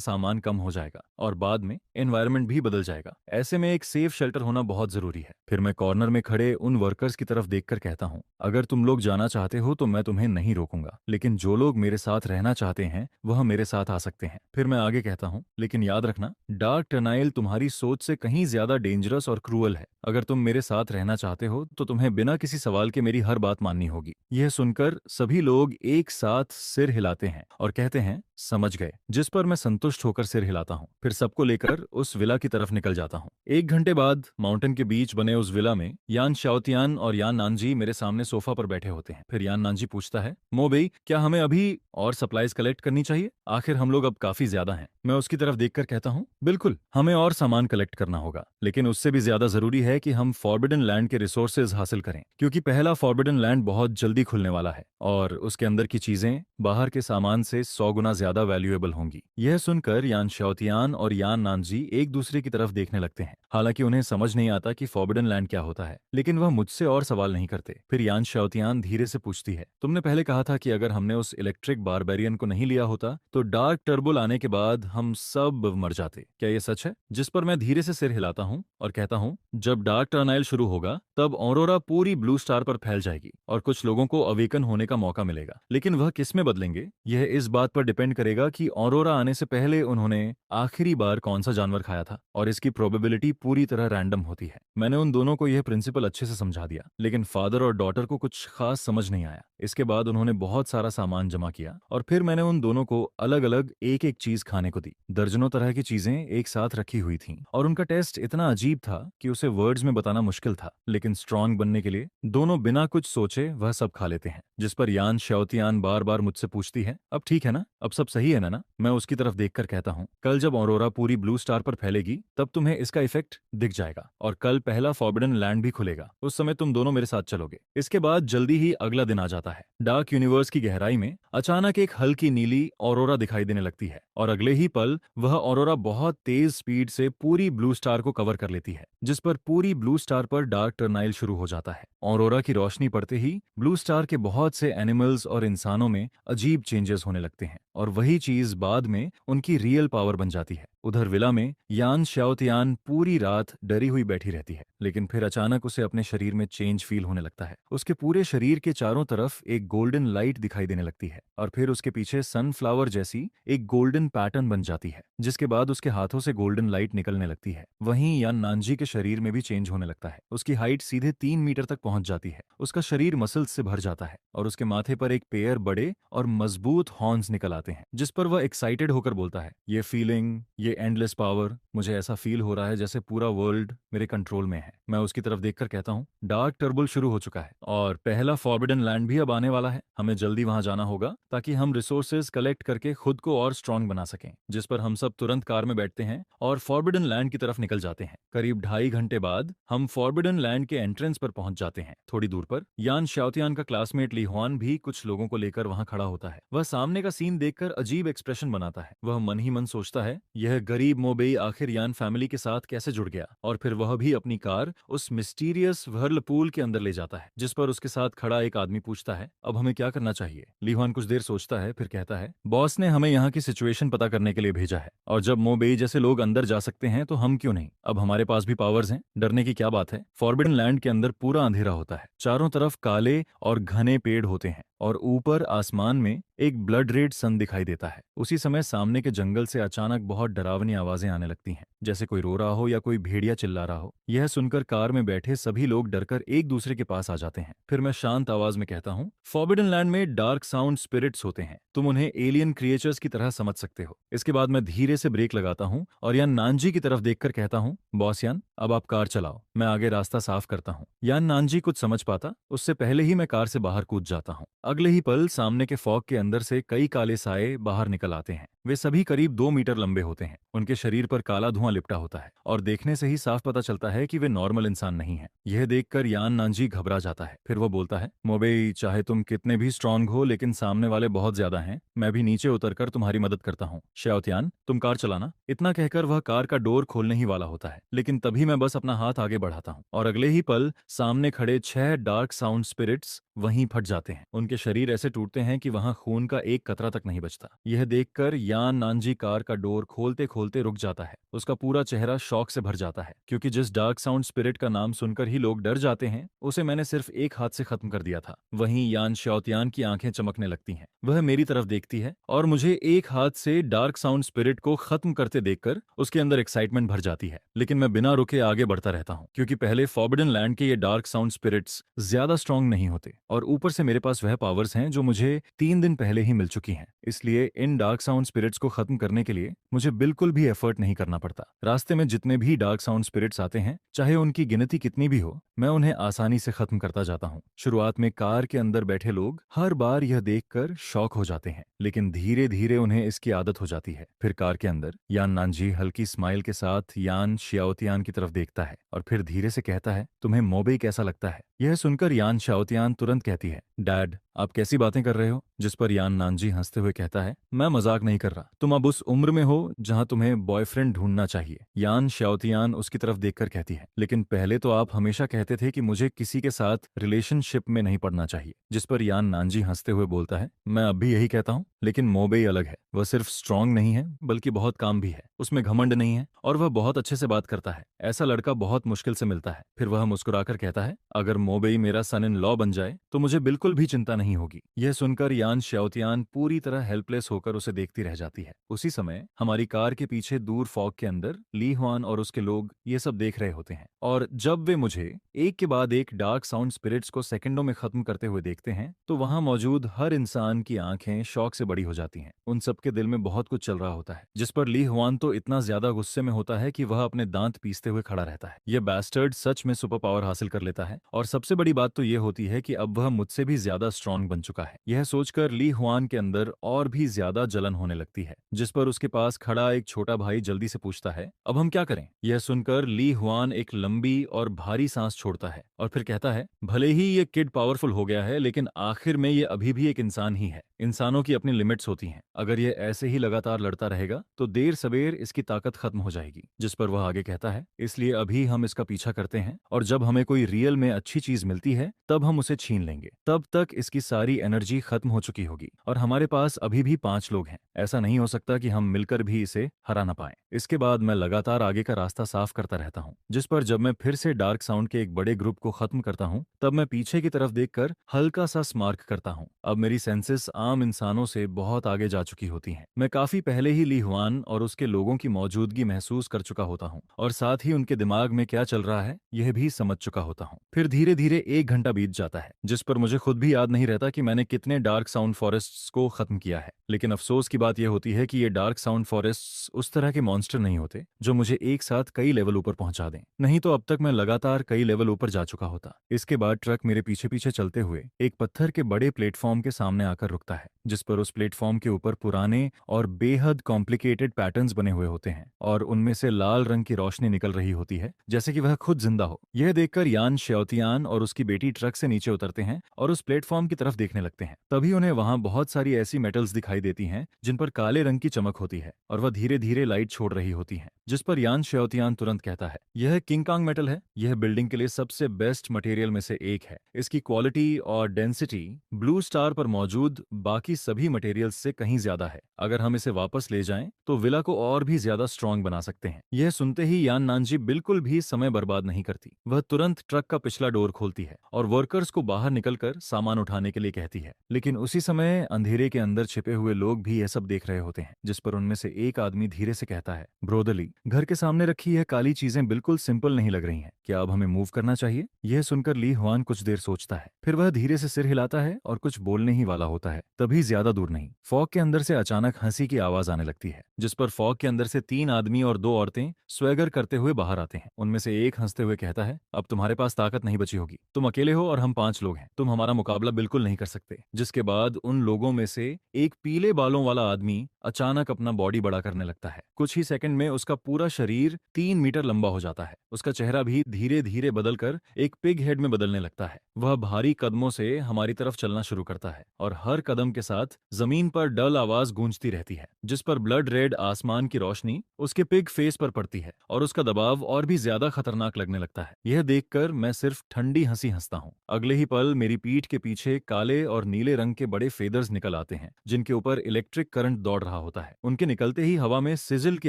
S2: सामान कम हो जाएगा और बाद में एनवायरनमेंट भी बदल जाएगा। ऐसे में एक सेफ शेल्टर होना बहुत जरूरी है। फिर मैं कॉर्नर में खड़े उन वर्कर्स की तरफ देखकर कहता हूँ, अगर तुम लोग जाना चाहते हो तो मैं तुम्हें नहीं रोकूंगा, लेकिन जो लोग मेरे साथ रहना चाहते हैं वह मेरे साथ आ सकते हैं। फिर मैं आगे कहता हूँ, लेकिन याद रखना, डार्क टर्नाइल तुम्हारी सोच से कहीं ज्यादा डेंजरस और क्रूअल है। अगर तुम मेरे साथ रहना चाहते हो तो तुम्हें बिना किसी सवाल के मेरी हर बात माननी होगी। यह सुनकर सभी लोग एक साथ सिर हिलाते हैं और कहते हैं, समझ गए। जिस पर मैं संतुष्ट होकर सिर हिलाता हूँ। फिर सबको लेकर उस विला की तरफ निकल जाता हूँ। 1 घंटे बाद माउंटेन के बीच बने उस विला में यान शाओतियान और यान नानजी मेरे सामने सोफा पर बैठे होते हैं। फिर यान नानजी पूछता है, मोबेई, क्या हमें अभी और सप्लाईज कलेक्ट करनी चाहिए? आखिर हम लोग अब काफी ज्यादा हैं। मैं उसकी तरफ देखकर कहता हूँ, बिल्कुल, हमें और सामान कलेक्ट करना होगा, लेकिन उससे भी ज्यादा जरूरी है कि हम फॉरबिडन लैंड के रिसोर्सेज हासिल करें, क्योंकि पहला फॉरबिडन लैंड बहुत जल्दी खुलने वाला है और उसके अंदर की चीजें बाहर के सामान से 100 गुना ज्यादा वैल्यूएबल होंगी। यह सुनकर यान शाओतियान और यान नानजी एक दूसरे की तरफ देखने लगते हैं। हालांकि उन्हें समझ नहीं आता कि फॉरबिडन लैंड क्या होता है, लेकिन वह मुझसे और सवाल नहीं करते। फिर यान शाओतियान धीरे से पूछती है, तुमने पहले कहा था कि अगर हमने उस इलेक्ट्रिक बारबेरियन को नहीं लिया होता तो डार्क टर्बुल आने के बाद हम सब मर जाते, क्या ये सच है? जिस पर मैं धीरे से सिर हिलाता हूँ और कहता हूँ, जब डार्क टर्नाइल शुरू होगा तब ऑरोरा पूरी ब्लू स्टार पर फैल जाएगी और कुछ लोगों को अवेकन होने का मौका मिलेगा, लेकिन वह किस में बदलेंगे यह इस बात पर डिपेंड करेगा कि ऑरोरा आने से पहले उन्होंने आखिरी बार कौन सा जानवर खाया था, और इसकी प्रोबेबिलिटी पूरी तरह रैंडम होती है। मैंने उन दोनों को यह प्रिंसिपल अच्छे से समझा दिया, लेकिन फादर और डॉटर को कुछ खास समझ नहीं आया। इसके बाद उन्होंने बहुत सारा सामान जमा किया और फिर मैंने उन दोनों को अलग अलग एक एक चीज खाने को दी। दर्जनों तरह की चीजें एक साथ रखी हुई थीं और उनका टेस्ट इतना अजीब था कि उसे वर्ड्स में बताना मुश्किल था, लेकिन स्ट्रांग बनने के लिए दोनों बिना कुछ सोचे वह सब खा लेते हैं। जिस पर यान शाओतियान बार बार मुझसे पूछती है, अब ठीक है ना, अब सब सही है ना? मैं उसकी तरफ देखकर कहता हूँ, कल जब ऑरोरा पूरी ब्लू स्टार पर फैलेगी तब तुम्हें इसका इफेक्ट दिख जाएगा और कल पहला फॉरबिडन लैंड भी खुलेगा। उस समय तुम दोनों मेरे साथ चलोगे। इसके बाद जल्दी ही अगला दिन आ जाता है। डार्क यूनिवर्स की गहराई में अचानक एक हल्की नीली ऑरोरा दिखाई देने लगती है और अगले ही पल वह ऑरोरा बहुत तेज स्पीड से पूरी ब्लू स्टार को कवर कर लेती है, जिस पर पूरी ब्लू स्टार पर डार्क टर्नाइल शुरू हो जाता है। ऑरोरा की रोशनी पड़ते ही ब्लू स्टार के बहुत से एनिमल्स और इंसानों में अजीब चेंजेस होने लगते हैं और वही चीज बाद में उनकी रियल पावर बन जाती है। उधर विला में यान शाओतियान पूरी रात डरी हुई बैठी रहती है, लेकिन फिर अचानक उसे अपने शरीर में चेंज फील होने लगता है। उसके पूरे शरीर के चारों तरफ एक गोल्डन लाइट दिखाई देने लगती है और फिर उसके पीछे सनफ्लावर जैसी एक गोल्डन पैटर्न बन जाती है, जिसके बाद उसके हाथों से गोल्डन लाइट निकलने लगती है। वहीं यान नानजी के शरीर में भी चेंज होने लगता है। उसकी हाइट सीधे 3 मीटर तक पहुंच जाती है। उसका शरीर मसल्स से भर जाता है और उसके माथे पर एक पेयर बड़े और मजबूत हॉर्न्स निकल आते हैं। जिस पर वह एक्साइटेड होकर बोलता है, ये फीलिंग, ये एंडलेस पावर, मुझे ऐसा फील हो रहा है जैसे पूरा वर्ल्ड मेरे कंट्रोल में है। मैं उसकी तरफ देखकर कहता हूँ, डार्क टर्बल शुरू हो चुका है और पहला फॉरबिडन लैंड भी अब आने वाला है। हमें जल्दी वहां जाना होगा ताकि हम रिसोर्सेज कलेक्ट करके खुद को और स्ट्रांग बना सकें। जिस पर हम सब तुरंत कार में बैठते हैं और फॉरबिडन लैंड की तरफ निकल जाते हैं। करीब 2.5 घंटे बाद हम फॉरबिडन लैंड के एंट्रेंस पर पहुंच जाते हैं। थोड़ी दूर पर यान शाओतियान का क्लासमेट ली हुआन भी कुछ लोगों को लेकर वहां खड़ा होता है। वह सामने का सीन देखकर अजीब एक्सप्रेशन बनाता है। वह मन ही मन सोचता है, यह गरीब मोबेई आखिर यान फैमिली के साथ कैसे जुड़ गया। और फिर वह भी अपनी कार उस मिस्टीरियस व्हर्लपूल के अंदर ले जाता है। जिस पर उसके साथ खड़ा एक आदमी पूछता है, अब हमें क्या करना चाहिए। ली हुआन कुछ देर सोचता है, फिर कहता है, बॉस ने हमें यहाँ की सिचुएशन पता करने के लिए भेजा है और जब मोबेई जैसे लोग अंदर जा सकते हैं तो हम क्यों नहीं। अब हमारे पास भी पावर्स हैं, डरने की क्या बात है। फॉरबिडन लैंड के अंदर पूरा अंधेरा होता है, चारों तरफ काले और घने पेड़ होते हैं और ऊपर आसमान में एक ब्लड रेड सन दिखाई देता है। उसी समय सामने के जंगल से अचानक बहुत डरावनी आवाजें आने लगती हैं, जैसे कोई रो रहा हो या कोई भेड़िया चिल्ला रहा हो। यह सुनकर कार में बैठे सभी लोग डरकर एक दूसरे के पास आ जाते हैं। फिर मैं शांत आवाज में कहता हूँ, फॉरबिडन लैंड में डार्क साउंड स्पिरिट्स होते हैं, तुम उन्हें एलियन क्रिएचर्स की तरह समझ सकते हो। इसके बाद मैं धीरे से ब्रेक लगाता हूँ और यान नानजी की तरफ देखकर कहता हूँ, बॉस यान, अब आप कार चलाओ, मैं आगे रास्ता साफ करता हूँ। यान नानजी कुछ समझ पाता उससे पहले ही मैं कार से बाहर कूद जाता हूँ। अगले ही पल सामने के फॉग के अंदर से कई काले साए बाहर निकल आते हैं। वे सभी करीब 2 मीटर लंबे होते हैं। उनके शरीर पर काला धुआं लिपटा होता है और देखने से ही साफ पता चलता है कि वे नॉर्मल इंसान नहीं हैं। यह देखकर यान नानजी घबरा जाता है। फिर वो बोलता है, मोबेई, चाहे तुम कितने भी स्ट्रांग हो लेकिन सामने वाले बहुत ज्यादा हैं। मैं भी नीचे उतरकर तुम्हारी मदद करता हूँ। शाओतियान, तुम कार चलाना। इतना कहकर वह कार का डोर खोलने ही वाला होता है, लेकिन तभी मैं बस अपना हाथ आगे बढ़ाता हूँ और अगले ही पल सामने खड़े 6 डार्क साउंड स्पिरिट्स वहीं फट जाते हैं। उनके शरीर ऐसे टूटते हैं कि वहां खून का एक कतरा तक नहीं बचता। यह देखकर यान नानजी कार का डोर खोलते खोलते रुक जाता है। उसका पूरा चेहरा शॉक से भर जाता है, क्योंकि जिस डार्क साउंड स्पिरिट का नाम सुनकर ही लोग डर जाते हैं, उसे मैंने सिर्फ एक हाथ से खत्म कर दिया था। वहीं यान शाओतियान की आंखें चमकने लगती हैं। वह मेरी तरफ देखती है और मुझे एक हाथ से डार्क साउंड स्पिरिट को खत्म करते देखकर उसके अंदर एक्साइटमेंट भर जाती है। लेकिन मैं बिना रुके आगे बढ़ता रहता हूँ, क्योंकि पहले फॉरबिडन लैंड के ये डार्क साउंड स्पिरिट्स ज्यादा स्ट्रांग नहीं होते और ऊपर से मेरे पास वह पावर्स हैं जो मुझे 3 दिन पहले ही मिल चुकी हैं। इसलिए इन डार्क साउंड स्पिरिट्स को खत्म करने के लिए मुझे बिल्कुल भी एफर्ट नहीं करना पड़ता। रास्ते में जितने भी डार्क साउंड स्पिरिट्स आते हैं, चाहे उनकी गिनती कितनी भी हो, मैं उन्हें आसानी से खत्म करता जाता हूँ। शुरुआत में कार के अंदर बैठे लोग हर बार यह देखकर शॉक हो जाते हैं, लेकिन धीरे धीरे उन्हें इसकी आदत हो जाती है। फिर कार के अंदर यान नानजी हल्की स्माइल के साथ यान शाओतियान की तरफ देखता है और फिर धीरे से कहता है, तुम्हें मोबेई कैसा लगता है। यह सुनकर यान शाओतियान तुरंत कहती है, डैड, आप कैसी बातें कर रहे हो। जिस पर यान नानजी हंसते हुए कहता है, मैं मजाक नहीं कर रहा, तुम अब उस उम्र में हो जहां तुम्हें बॉयफ्रेंड ढूंढना चाहिए। यान शाओतियान उसकी तरफ देखकर कहती है, लेकिन पहले तो आप हमेशा कहते थे कि मुझे किसी के साथ रिलेशनशिप में नहीं पड़ना चाहिए। जिस पर यान नानजी हंसते हुए बोलता है, मैं अब भी यही कहता हूँ, लेकिन मोबेई अलग है। वह सिर्फ स्ट्रांग नहीं है बल्कि बहुत काम भी है। उसमें घमंड नहीं है और वह बहुत अच्छे से बात करता है। ऐसा लड़का बहुत मुश्किल से मिलता है। फिर वह मुस्कुराकर कहता है, अगर मोबेई मेरा सन इन लॉ बन जाए तो मुझे बिल्कुल भी चिंता नहीं होगी। यह सुनकर यान शाओतियान पूरी तरह हेल्पलेस होकर उसे देखती रह जाती है। उसी समय हमारी कार के पीछे दूर फॉग के अंदर ली हुआन और उसके लोग ये सब देख रहे होते हैं और जब वे मुझे एक के बाद एक डार्क साउंड स्पिरिट्स को सेकंडों में खत्म करते हुए देखते हैं तो वहां मौजूद हर इंसान की आंखें शौक से बड़ी हो जाती हैं। उन सबके दिल में बहुत कुछ चल रहा होता है। जिस पर ली हुआन तो इतना ज्यादा गुस्से में होता है कि वह अपने दांत पीसते हुए खड़ा रहता है। यह बैस्टर्ड सच में सुपर पावर हासिल कर लेता है और सबसे बड़ी बात तो यह होती है कि अब वह मुझसे भी ज्यादा स्ट्रांग बन चुका है। यह सोचकर ली हुआन के अंदर और भी ज्यादा जलन होने लगती है। जिस पर उसके पास खड़ा एक छोटा भाई जल्दी से पूछता है, अब हम क्या करें। यह सुनकर ली हुआन एक लंबी और भारी सांस छोड़ता है और फिर कहता है, भले ही ये किड पावरफुल हो गया है लेकिन आखिर में ये अभी भी एक इंसान ही है। इंसानों की अपनी लिमिट्स होती हैं। अगर ये ऐसे ही लगातार लड़ता रहेगा तो देर सवेर इसकी ताकत खत्म हो जाएगी। जिस पर वह आगे कहता है, इसलिए अभी हम इसका पीछा करते हैं और जब हमें कोई रियल में अच्छी चीज मिलती है तब हम उसे छीन लेंगे। तब तक इसकी सारी एनर्जी खत्म हो चुकी होगी और हमारे पास अभी भी 5 लोग हैं। ऐसा नहीं हो सकता कि हम मिलकर भी इसे हरा ना पाएं। इसके बाद मैं लगातार आगे का रास्ता साफ करता रहता हूँ। जिस पर जब मैं फिर से डार्क साउंड के एक बड़े ग्रुप को खत्म करता हूँ तब मैं पीछे की तरफ देखकर हल्का सा स्मार्क करता हूँ। अब मेरी सेंसेस आम इंसानों से बहुत आगे जा चुकी होती हैं। मैं काफी पहले ही ली हुआन और उसके लोगों की मौजूदगी महसूस कर चुका होता हूँ और साथ ही उनके दिमाग में क्या चल रहा है यह भी समझ चुका होता हूँ। फिर धीरे धीरे 1 घंटा बीत जाता है जिस पर मुझे खुद भी याद नहीं रहता कि मैंने कितने डार्क साउंड फॉरेस्ट्स को खत्म किया है। लेकिन अफसोस की बात यह होती है कि ये डार्क साउंड फॉरेस्ट्स उस तरह के मॉन्स्टर नहीं होते जो मुझे एक साथ कई लेवल ऊपर पहुंचा दें, नहीं तो अब तक मैं लगातार कई लेवल ऊपर जा चुका होता। इसके बाद ट्रक मेरे पीछे पीछे चलते हुए एक पत्थर के बड़े प्लेटफॉर्म के सामने आकर रुकता है, जिस पर उस प्लेटफॉर्म के ऊपर पुराने और बेहद कॉम्प्लिकेटेड पैटर्न्स बने हुए होते हैं और उनमें से लाल रंग की रोशनी निकल रही होती है, जैसे कि वह खुद जिंदा हो। यह देखकर यान श्योतियान और उसकी बेटी ट्रक से नीचे उतरते हैं और उस प्लेटफॉर्म की तरफ देखने लगते हैं। तभी उन्हें वहां बहुत सारी ऐसी मेटल्स दिखाई देती हैं जिन पर काले रंग की चमक होती है और वह धीरे धीरे लाइट छोड़ रही होती हैं, जिस पर यान श्योतियान तुरंत कहता है, यह किंगकांग मेटल है। यह बिल्डिंग के लिए सबसे बेस्ट मटेरियल में से एक है। इसकी क्वालिटी और डेंसिटी ब्लू स्टार पर मौजूद बाकी सभी मटेरियल्स से कहीं ज्यादा है। अगर हम इसे वापस ले जाएं तो विला को और भी ज्यादा स्ट्रांग बना सकते हैं। यह सुनते ही यान नानजी बिल्कुल भी समय बर्बाद नहीं करती। वह तुरंत ट्रक का पिछला डोर खोलती है और वर्कर्स को बाहर निकलकर सामान उठाने के लिए कहती है। लेकिन उसी समय अंधेरे के अंदर छिपे हुए लोग भी यह सब देख रहे होते हैं, जिस पर उनमें से एक आदमी धीरे से कहता है, ब्रोदरली, घर के सामने रखी यह काली चीजें बिल्कुल सिंपल नहीं लग रही हैं। क्या अब हमें मूव करना चाहिए? यह सुनकर ली हुआन कुछ देर सोचता है, फिर वह धीरे से सिर हिलाता है और कुछ बोलने ही वाला होता है। तभी ज्यादा दूर नहीं, फॉग के अंदर से अचानक हंसी की आवाज आने लगती है, जिस पर फॉग के अंदर से 3 आदमी और 2 औरतें स्वैगर करते हुए बाहर आते हैं। उनमें से एक हंसते हुए कहता है, अब तुम्हारे पास ताकत नहीं बची होगी। तुम अकेले हो और हम 5 लोग हैं। तुम हमारा मुकाबला बिल्कुल नहीं कर सकते। जिसके बाद उन लोगों में से एक पीले बालों वाला आदमी अचानक अपना बॉडी बड़ा करने लगता है। कुछ ही सेकंड में उसका पूरा शरीर 3 मीटर लंबा हो जाता है। उसका चेहरा भी धीरे धीरे बदलकर एक पिग हेड में बदलने लगता है। वह भारी कदमों से हमारी तरफ चलना शुरू करता है और हर कदम के साथ जमीन पर डल आवाज गूंजती रहती है, जिस पर ब्लड रेड आसमान की रोशनी उसके पिग फेस पर पड़ती है और उसका दबाव और भी ज्यादा खतरनाक लगने लगता है। यह देखकर मैं सिर्फ ठंडी हंसी हंसता हूँ। अगले ही पल मेरी पीठ के पीछे काले और नीले रंग के बड़े फेदर्स निकल आते हैं, जिनके ऊपर इलेक्ट्रिक करंट दौड़ रहा होता है। उनके निकलते ही हवा में सिजिल की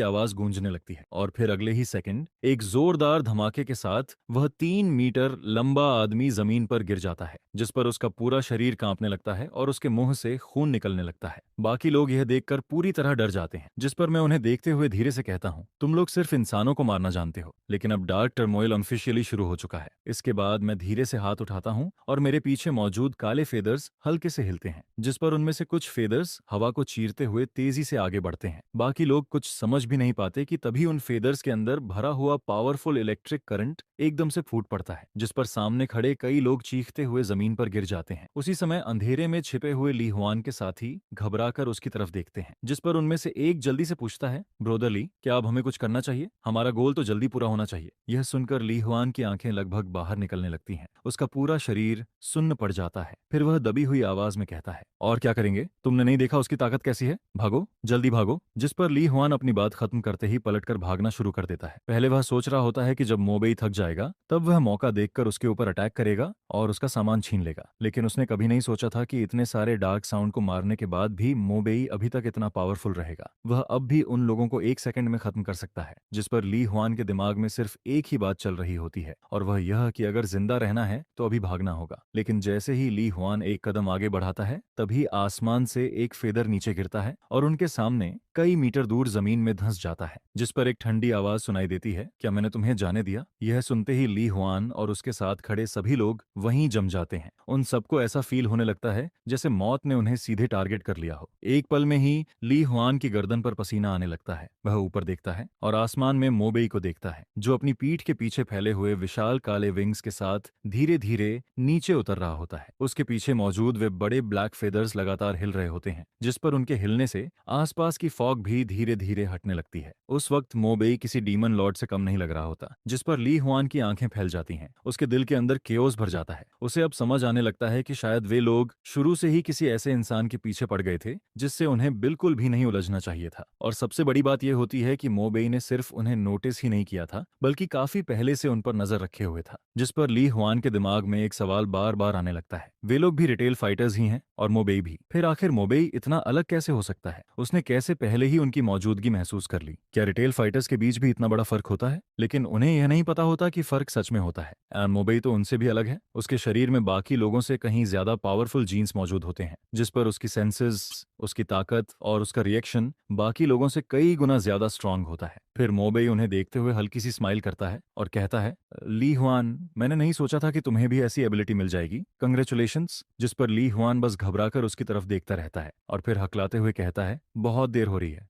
S2: आवाज गूंजने लगती है और फिर अगले ही सेकंड एक जोरदार धमाके के साथ वह 3 मीटर लंबा आदमी जमीन पर गिर जाता है, जिस पर उसका पूरा शरीर कांपने लगता है और उसके मुंह से खून निकलने लगता है। बाकी लोग यह देखकर पूरी तरह डर जाते हैं, जिस पर मैं उन्हें देखते हुए धीरे से कहता हूँ, तुम लोग सिर्फ इंसानों को मारना जानते हो, लेकिन अब डार्क टर्मोइल ऑफिशियली शुरू हो चुका है। इसके बाद मैं धीरे से हाथ उठाता हूँ और मेरे पीछे मौजूद काले फेदर्स हल्के से हिलते हैं, जिस पर उनमें से कुछ फेदर्स हवा को चीरते हुए तेजी से आगे बढ़ते हैं। बाकी लोग कुछ समझ भी नहीं पाते कि तभी उन फेदर्स के अंदर भरा हुआ पावरफुल इलेक्ट्रिक करंट एकदम से फूट पड़ता है, जिस पर सामने खड़े कई लोग चीखते हुए जमीन पर गिर जाते हैं। उसी समय अंधेरे में छिपे हुए ली हुआन के साथी घबराकर उसकी तरफ देखते हैं, जिस पर उनमें से एक जल्दी से पूछता है, ब्रोदर ली, क्या अब हमें कुछ करना चाहिए? हमारा गोल तो जल्दी पूरा होना चाहिए। यह सुनकर ली हुआन की आंखें लगभग बाहर निकलने लगती हैं। उसका पूरा शरीर सुन्न पड़ जाता है। फिर वह दबी हुई आवाज में कहता है, और क्या करेंगे? तुमने नहीं देखा उसकी ताकत कैसी है? भागो, जल्दी भागो। जिस पर ली हुआन अपनी बात खत्म करते ही पलटकर भागना शुरू कर देता है। पहले वह सोच रहा होता है कि जब मोबेई थक जाएगा तब वह मौका देखकर उसके ऊपर अटैक करेगा और उसका सामान छीन लेगा, लेकिन उसने कभी नहीं सोचा था कि इतने सारे डार्क साउंड को मारने के बाद भी मोबेई अभी तक इतना पावरफुल रहेगा। वह अब भी उन लोगों को 1 सेकंड में खत्म कर सकता है। जिस पर ली हुआन के दिमाग में सिर्फ एक ही बात चल रही होती है और वह यह कि अगर जिंदा रहना है तो अभी भागना होगा। लेकिन जैसे ही ली हुआन एक कदम आगे बढ़ाता है तभी आसमान से एक फेदर नीचे गिरता है और उनके सामने कई मीटर दूर जमीन में धंस जाता है, जिस पर एक ठंडी आवाज सुनाई देती है, क्या मैंने तुम्हें जाने दिया? यह सुनते ही ली हुआन और उसके साथ खड़े सभी लोग वहीं जम जाते हैं। उन सबको ऐसा फील होने लगता है जैसे मौत ने उन्हें सीधे टारगेट कर लिया हो। एक पल में ही ली हुआन की गर्दन पर पसीना आने लगता है। वह ऊपर देखता है और आसमान में मोबेई को देखता है, जो अपनी पीठ के पीछे फैले हुए विशाल काले विंग्स के साथ धीरे धीरे नीचे उतर रहा होता है। उसके पीछे मौजूद वे बड़े ब्लैक फेदर्स लगातार हिल रहे होते हैं, जिस पर उनके हिलने से आसपास की फॉग भी धीरे धीरे हटने लगती है। उस वक्त मोबेई किसी डीमन लॉर्ड से कम नहीं लग रहा होता, जिस पर ली हुआन की आंखें फैल जाती हैं। उसके दिल के अंदर केओस भर जाता है। उसे अब समझ आने लगता है कि शायद वे लोग शुरू से ही किसी ऐसे इंसान के पीछे पड़ गए थे जिससे उन्हें बिल्कुल भी नहीं उलझना चाहिए था। और सबसे बड़ी बात यह होती है कि मोबेई ने सिर्फ उन्हें नोटिस ही नहीं किया था, बल्कि काफी पहले से उन पर नजर रखे हुए था। जिस पर ली हुआन के दिमाग में एक सवाल बार बार आने लगता है, वे लोग भी रिटेल फाइटर्स ही हैं और मोबेई भी। फिर आखिर मोबेई इतना अलग कैसे हो सकता है? उसने कैसे पहले ही उनकी मौजूदगी महसूस कर ली? क्या रिटेल फाइटर्स के बीच भी इतना बड़ा फर्क होता है? लेकिन उन्हें यह नहीं पता होता कि फर्क सच में होता है। एंड मोबेई तो उनसे भी अलग है। उसके शरीर में बाकी लोगों से कहीं ज्यादा पावरफुल जीन्स मौजूद होते हैं, जिस पर उसकी सेंसेस उसकी ताकत और उसका रिएक्शन बाकी लोगों से कई गुना ज्यादा स्ट्रांग होता है। फिर मोबेई उन्हें देखते हुए हल्की सी स्माइल करता है और कहता है, ली हुआन, मैंने नहीं सोचा था कि तुम्हें भी ऐसी एबिलिटी मिल जाएगी, कंग्रेचुलेशंस। जिस पर ली हुआन बस घबराकर उसकी तरफ देखता रहता है और फिर हकलाते हुए कहता है, बहुत देर हो रही है,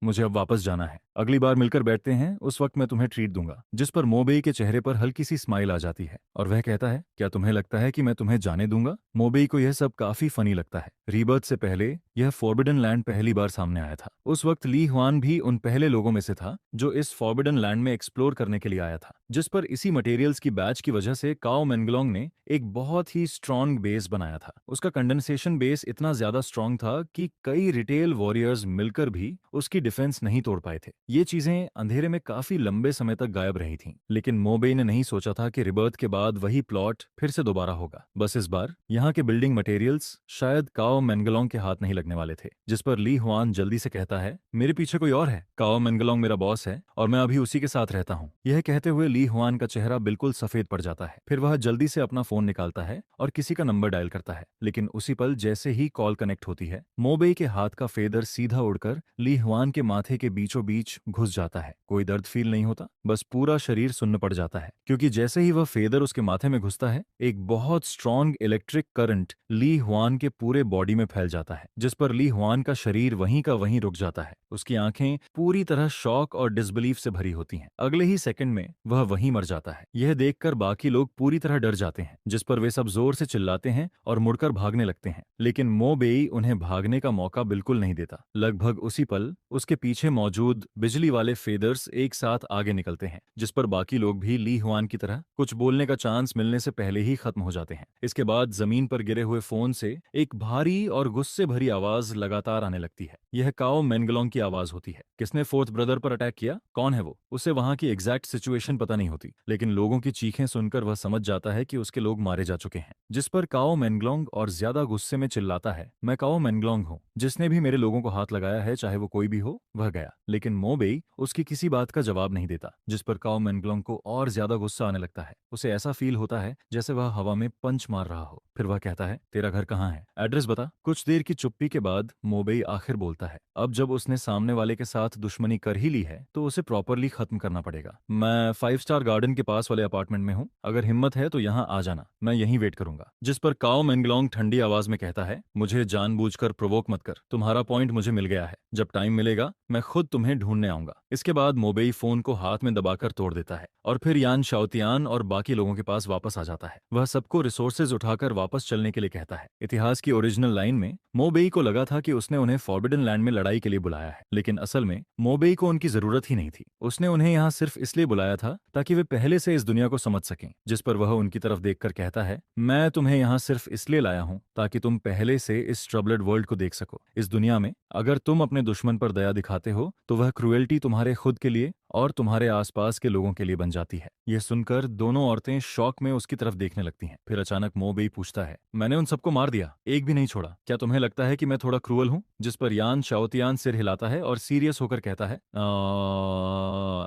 S2: मुझे अब वापस जाना है, अगली बार मिलकर बैठते हैं, उस वक्त मैं तुम्हें ट्रीट दूंगा। जिस पर मोबेई के चेहरे पर हल्की सी स्माइल आ जाती है और वह कहता है, क्या तुम्हें लगता है कि मैं तुम्हें जाने दूंगा? मोबेई को यह सब काफी फनी लगता है। रीबर्थ से पहले यह फॉरबिडन लैंड पहली बार सामने आया था। उस वक्त ली हुआन भी उन पहले लोगों में से था जो इस फॉरबिडन लैंड में एक्सप्लोर करने के लिए आया था, जिस पर इसी मटेरियल्स की बैच की वजह से काओ मेंगलोंग ने एक बहुत ही स्ट्रांग बेस बनाया था। उसका कंडेंसेशन बेस इतना ज्यादा स्ट्रांग था कि कई रिटेल वॉरियर्स मिलकर भी उसकी डिफेंस नहीं तोड़ पाए थे। ये चीजें अंधेरे में काफी लंबे समय तक गायब रही थीं, लेकिन मोबेई ने नहीं सोचा था कि रिबर्थ के बाद वही प्लॉट फिर से दोबारा होगा। बस इस बार यहाँ के बिल्डिंग मटेरियल्स शायद काओ मेंगलोंग के हाथ नहीं लगने वाले थे। जिस पर ली हुआन जल्दी से कहता है, मेरे पीछे कोई और है, काओ मेंगलोंग मेरा बॉस है और मैं अभी उसी के साथ रहता हूँ। यह कहते हुए ली हुआन का चेहरा बिल्कुल सफेद पड़ जाता है। फिर वह जल्दी से अपना फोन निकालता है और किसी का नंबर डायल करता है, लेकिन उसी पल जैसे ही कॉल कनेक्ट होती है, मोबेई के हाथ का फेदर सीधा उड़कर ली हुआन के माथे के बीचों बीच घुस जाता है। कोई दर्द फील नहीं होता, बस पूरा शरीर सुन्न पड़ जाता है, क्योंकि जैसे ही वह फेदर उसके माथे में घुसता है, एक बहुत स्ट्रॉन्ग इलेक्ट्रिक करंट ली हुआन के पूरे बॉडी में फैल जाता है, जिस पर ली हुआन का शरीर वहीं का वहीं रुक जाता है। उसकी आंखें पूरी तरह शॉक और डिसबिलीफ से भरी होती हैं। अगले ही सेकंड में वह वहीं मर जाता है। यह देखकर बाकी लोग पूरी तरह डर जाते हैं, जिस पर वे सब जोर से चिल्लाते हैं और मुड़कर भागने लगते हैं, लेकिन मोबेई उन्हें भागने का मौका बिल्कुल नहीं देता। लगभग उसी पल उसके पीछे मौजूद बिजली वाले फेदर्स एक साथ आगे निकलते हैं, जिस पर बाकी लोग भी ली हुआन की तरह कुछ बोलने का चांस मिलने से पहले ही खत्म हो जाते हैं। इसके बाद जमीन पर गिरे हुए फोन से एक भारी और गुस्से भरी आवाज लगातार आने लगती है। यह काओ मेंगलोंग की आवाज होती है। किसने फोर्थ ब्रदर पर अटैक किया, कौन है वो? उसे वहां की एग्जैक्ट सिचुएशन पता नहीं होती, लेकिन लोगों की चीखें सुनकर वह समझ जाता है कि उसके लोग मारे जा चुके हैं। जिस पर काओ मेंगलोंग और ज्यादा गुस्से में चिल्लाता है, मैं काओ मेंगलोंग हूँ, जिसने भी मेरे लोगों को हाथ लगाया है, चाहे वो कोई भी हो, वह गया। लेकिन मोबेई उसकी किसी बात का जवाब नहीं देता, जिस पर काओ मेंगलोंग को और ज्यादा गुस्सा आने लगता है। उसे ऐसा फील होता है जैसे वह हवा में पंच मार रहा हो। फिर वह कहता है, तेरा घर कहाँ है, एड्रेस बता। कुछ देर की चुप्पी के बाद मोबेई आखिर बोलता है, अब जब उसने सामने वाले के साथ दुश्मनी कर ही ली है तो उसे प्रॉपरली खत्म करना पड़ेगा। मैं 5 स्टार गार्डन के पास वाले अपार्टमेंट में हूँ, अगर हिम्मत है तो यहाँ आ जाना, मैं यहीं वेट करूंगा। जिस पर काओ मेंगलोंग ठंडी आवाज में कहता है, मुझे जानबूझकर प्रोवोक मत कर, तुम्हारा पॉइंट मुझे मिल गया है, जब टाइम मिलेगा मैं खुद तुम्हें ढूंढने आऊंगा। इसके बाद मोबेई फोन को हाथ में दबाकर तोड़ देता है और फिर यान शाओतियान और बाकी लोगों के पास वापस आ जाता है। वह सबको रिसोर्सेज उठाकर वापस चलने के लिए कहता है। इतिहास की ओरिजिनल लाइन में मोबेई को लगा था कि उसने उन्हें फॉरबिडन लैंड में लड़ाई के लिए बुलाया है, लेकिन असल में मोबेई को उनकी जरूरत ही नहीं थी। उसने उन्हें यहाँ सिर्फ इसलिए बुलाया था ताकि वे पहले से इस दुनिया को समझ सकें। जिस पर वह उनकी तरफ देखकर कहता है, मैं तुम्हें यहाँ सिर्फ इसलिए लाया हूँ ताकि तुम पहले से इस ट्रबल्ड वर्ल्ड को देख सको। इस दुनिया में अगर तुम अपने दुश्मन पर दया दिखाते हो तो वह क्रुएल्टी तुम्हारे खुद के लिए और तुम्हारे आसपास के लोगों के लिए बन जाती है। यह सुनकर दोनों औरतें शॉक में उसकी तरफ देखने लगती हैं। फिर अचानक मोबेई पूछता है, मैंने उन सबको मार दिया, एक भी नहीं छोड़ा, क्या तुम्हें लगता है कि मैं थोड़ा क्रूअल हूँ? जिस पर यान शाओतियान सिर हिलाता है और सीरियस होकर कहता है,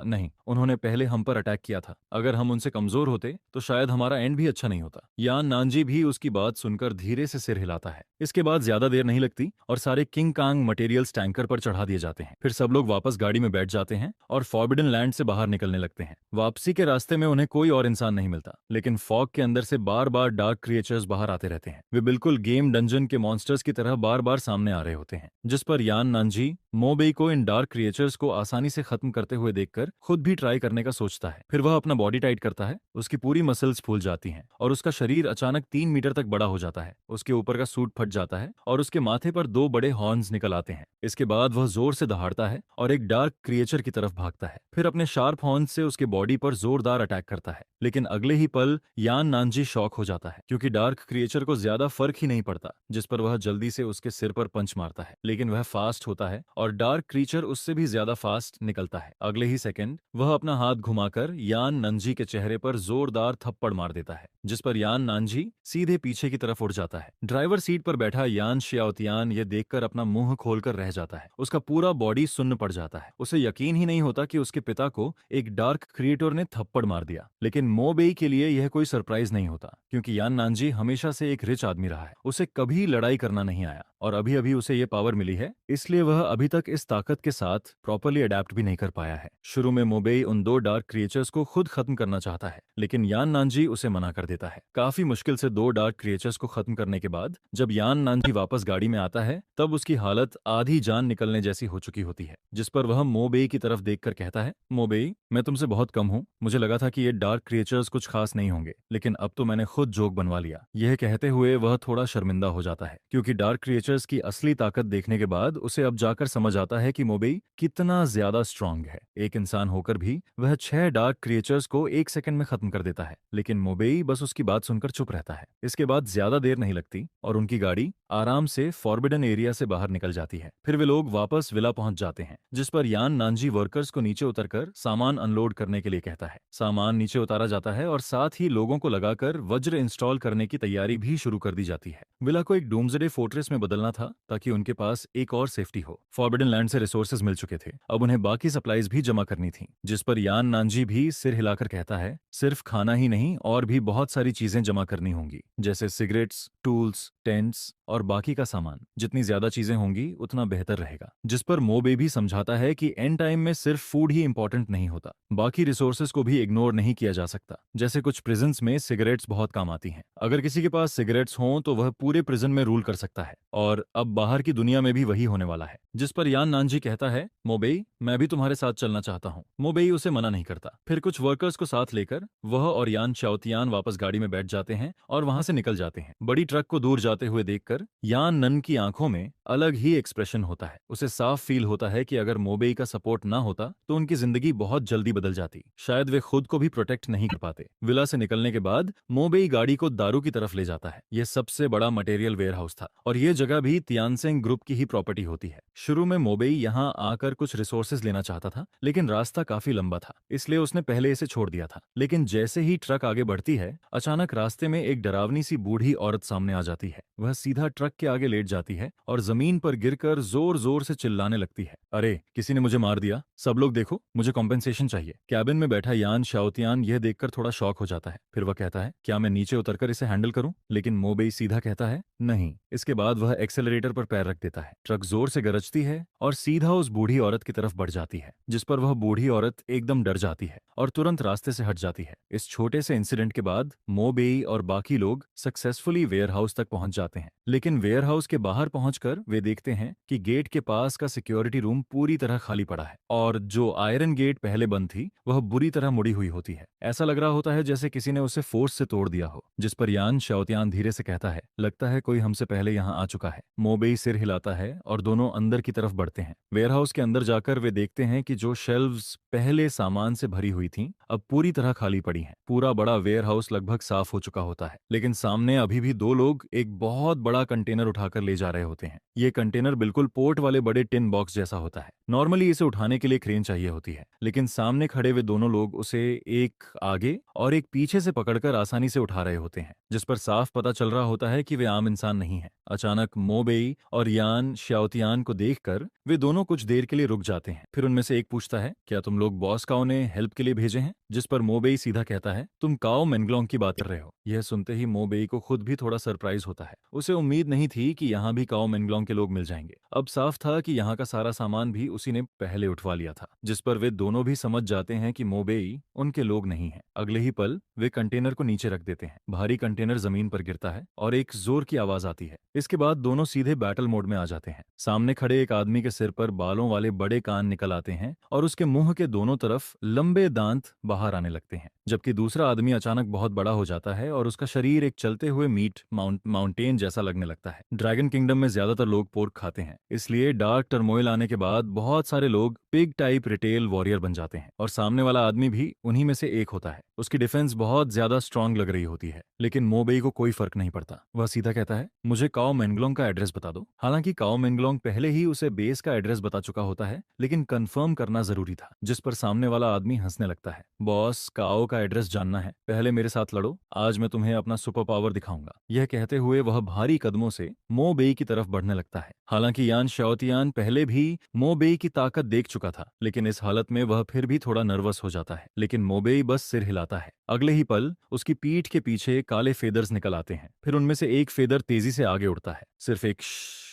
S2: नहीं, उन्होंने पहले हम पर अटैक किया था, अगर हम उनसे कमजोर होते तो शायद हमारा एंड भी अच्छा नहीं होता। यान नानजी भी उसकी बात सुनकर धीरे से सिर हिलाता है। इसके बाद ज्यादा देर नहीं लगती और सारे किंग कांग मटेरियल्स टैंकर पर चढ़ा दिए जाते हैं। फिर सब लोग वापस गाड़ी में बैठ जाते हैं और फॉरबिडन लैंड से बाहर निकलने लगते हैं। वापसी के रास्ते में उन्हें कोई और इंसान नहीं मिलता, लेकिन फॉग के अंदर से बार बार डार्क क्रिएचर्स बाहर आते रहते हैं। वे बिल्कुल गेम डंजन के मॉन्स्टर्स की तरह बार बार सामने आ रहे होते हैं। जिस पर यान नानजी मोबेई को इन डार्क क्रिएचर्स को आसानी से खत्म करते हुए देखकर खुद भी ट्राई करने का सोचता है। फिर वह अपना बॉडी टाइट करता है, उसकी पूरी मसल्स फूल जाती हैं और उसका शरीर अचानक 3 मीटर तक बड़ा हो जाता है। उसके ऊपर का सूट फट जाता है और उसके माथे पर 2 बड़े हॉर्न्स निकल आते हैं। इसके बाद वह जोर से दहाड़ता है और एक डार्क क्रिएचर की तरफ भागता है। फिर अपने शार्प हॉर्न्स से उसके बॉडी पर जोरदार अटैक करता है, लेकिन अगले ही पल यान नानजी शॉक हो जाता है, क्योंकि डार्क क्रिएचर को ज्यादा फर्क ही नहीं पड़ता। जिस पर वह जल्दी से उसके सिर पर पंच मारता है, लेकिन वह फास्ट होता है और डार्क क्रीचर उससे भी ज्यादा फास्ट निकलता है। अगले ही सेकंड वह अपना हाथ घुमाकर यान नानजी के चेहरे पर जोरदार थप्पड़ मार देता है, जिस पर यान नानजी सीधे पीछे की तरफ उड़ जाता है। ड्राइवर सीट पर बैठा यान शाओतियान यह देखकर अपना मुंह खोलकर रह जाता है। उसका पूरा बॉडी सुन्न पड़ जाता है। उसे यकीन ही नहीं होता कि उसके पिता को एक डार्क क्रिएटर ने थप्पड़ मार दिया। लेकिन मोबेई के लिए यह कोई सरप्राइज नहीं होता, क्योंकि यान नानजी हमेशा से एक रिच आदमी रहा है। उसे कभी लड़ाई करना नहीं आया। और अभी अभी उसे ये पावर मिली है, इसलिए वह अभी तक इस ताकत के साथ प्रॉपरली अडेप्ट भी नहीं कर पाया है। शुरू में मोबेई उन दो डार्क क्रिएचर्स को खुद खत्म करना चाहता है, लेकिन यान नांजी उसे मना कर देता है। काफी मुश्किल से दो डार्क क्रिएचर्स को खत्म करने के बाद जब यान नांजी वापस गाड़ी में आता है, तब उसकी हालत आधी जान निकलने जैसी हो चुकी होती है, जिस पर वह मोबेई की तरफ देखकर कहता है, मोबेई, मैं तुमसे बहुत कम हूँ, मुझे लगा था कि ये डार्क क्रिएचर्स कुछ खास नहीं होंगे, लेकिन अब तो मैंने खुद जोक बनवा लिया। यह कहते हुए वह थोड़ा शर्मिंदा हो जाता है, क्योंकि डार्क क्रिएचर्स की असली ताकत देखने के बाद उसे अब जाकर समझ आता है कि मोबेई कितना ज्यादा स्ट्रांग है। एक इंसान होकर भी वह 6 डार्क क्रिएचर्स को एक सेकंड में खत्म कर देता है, लेकिन मोबेई बस उसकी बात सुनकर चुप रहता है। इसके बाद ज्यादा देर नहीं लगती और उनकी गाड़ी आराम से फॉरबिडन एरिया से बाहर निकल जाती है। फिर वे लोग वापस विला पहुंच जाते हैं, जिस पर यान नांजी वर्कर्स को नीचे उतरकर सामान अनलोड करने के लिए कहता है। सामान नीचे उतारा जाता है और साथ ही लोगों को लगाकर वज्र इंस्टॉल करने की तैयारी भी शुरू कर दी जाती है। विला को एक डूम्सडे फोर्ट्रेस में बदलना था ताकि उनके पास एक और सेफ्टी हो। फॉरबिडन लैंड से रिसोर्सेज मिल चुके थे, अब उन्हें बाकी सप्लाईज भी जमा करनी थी, जिस पर यान नांजी भी सिर हिलाकर कहता है, सिर्फ खाना ही नहीं और भी बहुत सारी चीजें जमा करनी होंगी, जैसे सिगरेट्स, टूल्स, टेंट्स और बाकी का सामान। जितनी ज्यादा चीजें होंगी उतना बेहतर रहेगा। जिस पर मोबे भी समझाता है कि एंड टाइम में सिर्फ फूड ही इंपॉर्टेंट नहीं होता, बाकी रिसोर्सेज को भी इग्नोर नहीं किया जा सकता। जैसे कुछ प्रिजन्स में सिगरेट्स बहुत काम आती हैं, अगर किसी के पास सिगरेट्स हों तो वह पूरे प्रिजन में रूल कर सकता है, और अब बाहर की दुनिया में भी वही होने वाला है। जिस पर यान नांजी कहता है, मोबेई, मैं भी तुम्हारे साथ चलना चाहता हूँ। मोबेई उसे मना नहीं करता। फिर कुछ वर्कर्स को साथ लेकर वह और यान शाओतियान वापस गाड़ी में बैठ जाते हैं और वहां से निकल जाते हैं। बड़ी ट्रक को दूर जाते हुए देखकर यान नन की आंखों में अलग ही एक्सप्रेशन होता है। उसे साफ फील होता है कि अगर मोबेई का सपोर्ट ना होता तो उनकी जिंदगी बहुत जल्दी बदल जाती, शायद वे खुद को भी प्रोटेक्ट नहीं कर पाते। विला से निकलने के बाद मोबेई गाड़ी को दारू की तरफ ले जाता है। यह सबसे बड़ा मटेरियल वेयरहाउस था और यह जगह भी तियानसेंग ग्रुप की ही प्रॉपर्टी होती है। शुरू में मोबेई यहाँ आकर कुछ रिसोर्सेज लेना चाहता था, लेकिन रास्ता काफी लंबा था, इसलिए उसने पहले इसे छोड़ दिया था। लेकिन जैसे ही ट्रक आगे बढ़ती है, अचानक रास्ते में एक डरावनी सी बूढ़ी औरत सामने आ जाती है। वह सीधा ट्रक के आगे लेट जाती है और जमीन पर गिरकर जोर जोर से चिल्लाने लगती है, अरे किसी ने मुझे मार दिया, सब लोग देखो, मुझे कॉम्पेंसेशन चाहिए। कैबिन में बैठा यान शाओतियान यह देखकर थोड़ा शॉक हो जाता है। फिर वह कहता है, क्या मैं नीचे उतरकर इसे हैंडल करूं? लेकिन मोबेई सीधा कहता है, नहीं। इसके बाद वह एक्सेलरेटर पर पैर रख देता है। ट्रक जोर से गरजती है और सीधा उस बूढ़ी औरत की तरफ बढ़ जाती है, जिस पर वह बूढ़ी औरत एकदम डर जाती है और तुरंत रास्ते से हट जाती है। इस छोटे से इंसिडेंट के बाद मोबेई और बाकी लोग सक्सेसफुली वेयरहाउस तक पहुंच जाते हैं, लेकिन वेयरहाउस के बाहर पहुंचकर वे देखते हैं कि गेट के पास का सिक्योरिटी रूम पूरी तरह खाली पड़ा है और जो आयरन गेट पहले बंद थी वह बुरी तरह मुड़ी हुई होती है। ऐसा लग रहा होता है जैसे किसी ने उसे फोर्स से तोड़ दिया हो। जिस पर यान शाओतियान धीरे से कहता है, लगता है कोई हमसे पहले यहाँ आ चुका है। मोबेई सिर हिलाता है और दोनों अंदर की तरफ बढ़ते हैं। वेयरहाउस के अंदर जाकर वे देखते हैं कि जो शेल्व्स पहले सामान से भरी हुई थीं, अब पूरी तरह खाली पड़ी हैं। पूरा बड़ा वेयरहाउस लगभग साफ हो चुका होता है, लेकिन सामने अभी भी दो लोग एक बहुत बड़ा कंटेनर उठाकर ले जा रहे होते हैं। ये कंटेनर बिल्कुल पोर्ट वाले बड़े टिन बॉक्स जैसा होता है। नॉर्मली इसे उठाने के लिए क्रेन चाहिए होती है, लेकिन सामने खड़े वे दोनों लोग उसे एक आगे और एक पीछे से पकड़कर आसानी से उठा रहे होते हैं, जिस पर साफ पता चल रहा होता है कि वे आम इंसान नहीं हैं। अचानक मोबेई और यान शाओतियान को देखकर वे दोनों कुछ देर के लिए रुक जाते हैं। फिर उनमें से एक पूछता है, क्या तुम लोग बॉस काओ ने हेल्प के लिए भेजे हैं? जिस पर मोबेई सीधा कहता है, तुम काओ मेंगलोंग की बात कर रहे हो। यह सुनते ही मोबेई को खुद भी थोड़ा सरप्राइज होता है। उसे उम्मीद नहीं थी कि यहाँ भी काओ मेंगलोंग के लोग मिल जाएंगे। अब साफ था कि यहाँ का सारा सामान भी उसी ने पहले उठवा लिया था, जिस पर वे दोनों भी समझ जाते हैं कि मोबेई उनके लोग नहीं है। अगले ही पल वे कंटेनर को नीचे रख देते हैं। भारी कंटेनर जमीन पर गिरता है और एक जोर की आवाज आती है। इसके बाद दोनों सीधे बैटल मोड में आ जाते हैं। सामने खड़े एक आदमी के सिर पर बालों वाले बड़े कान निकल आते हैं और उसके मुंह के दोनों तरफ लंबे दांत बाहर आने लगते हैं, जबकि दूसरा आदमी अचानक बहुत बड़ा हो जाता है और उसका शरीर एक चलते हुए मीट माउंटेन जैसा लगने लगता है। ड्रैगन किंगडम में ज्यादातर लोग पोर्क खाते हैं, इसलिए डार्क टर्मोइल आने के बाद बहुत सारे लोग पिग टाइप रिटेल वॉरियर बन जाते हैं और सामने वाला आदमी भी उन्हीं में से एक होता है। उसकी डिफेंस बहुत ज्यादा स्ट्रांग लग रही होती है, लेकिन मोबेई को कोई फर्क नहीं पड़ता। वह सीधा कहता है, मुझे काओ मेंगलोंग का एड्रेस बता दो। हालांकि काओ मेंगलोंग पहले ही उसे बेस का एड्रेस बता चुका होता है, लेकिन कंफर्म करना जरूरी था। जिस पर सामने वाला आदमी हंसने लगता है, बॉस काओ का एड्रेस जानना है? पहले मेरे साथ लड़ो, आज मैं तुम्हें अपना सुपर पावर दिखाऊंगा। यह कहते हुए वह भारी कदमों से मोबेई की तरफ बढ़ने लगता है। हालांकि यान शाओतियान पहले भी मोबेई की ताकत देख चुका था, लेकिन इस हालत में वह फिर भी थोड़ा नर्वस हो जाता है। लेकिन मोबेई बस सिर हिलाता है। अगले ही पल उसकी पीठ के पीछे काले फेदर्स निकल आते हैं। फिर उनमें से एक फेदर तेजी से आगे उड़ता है। सिर्फ एक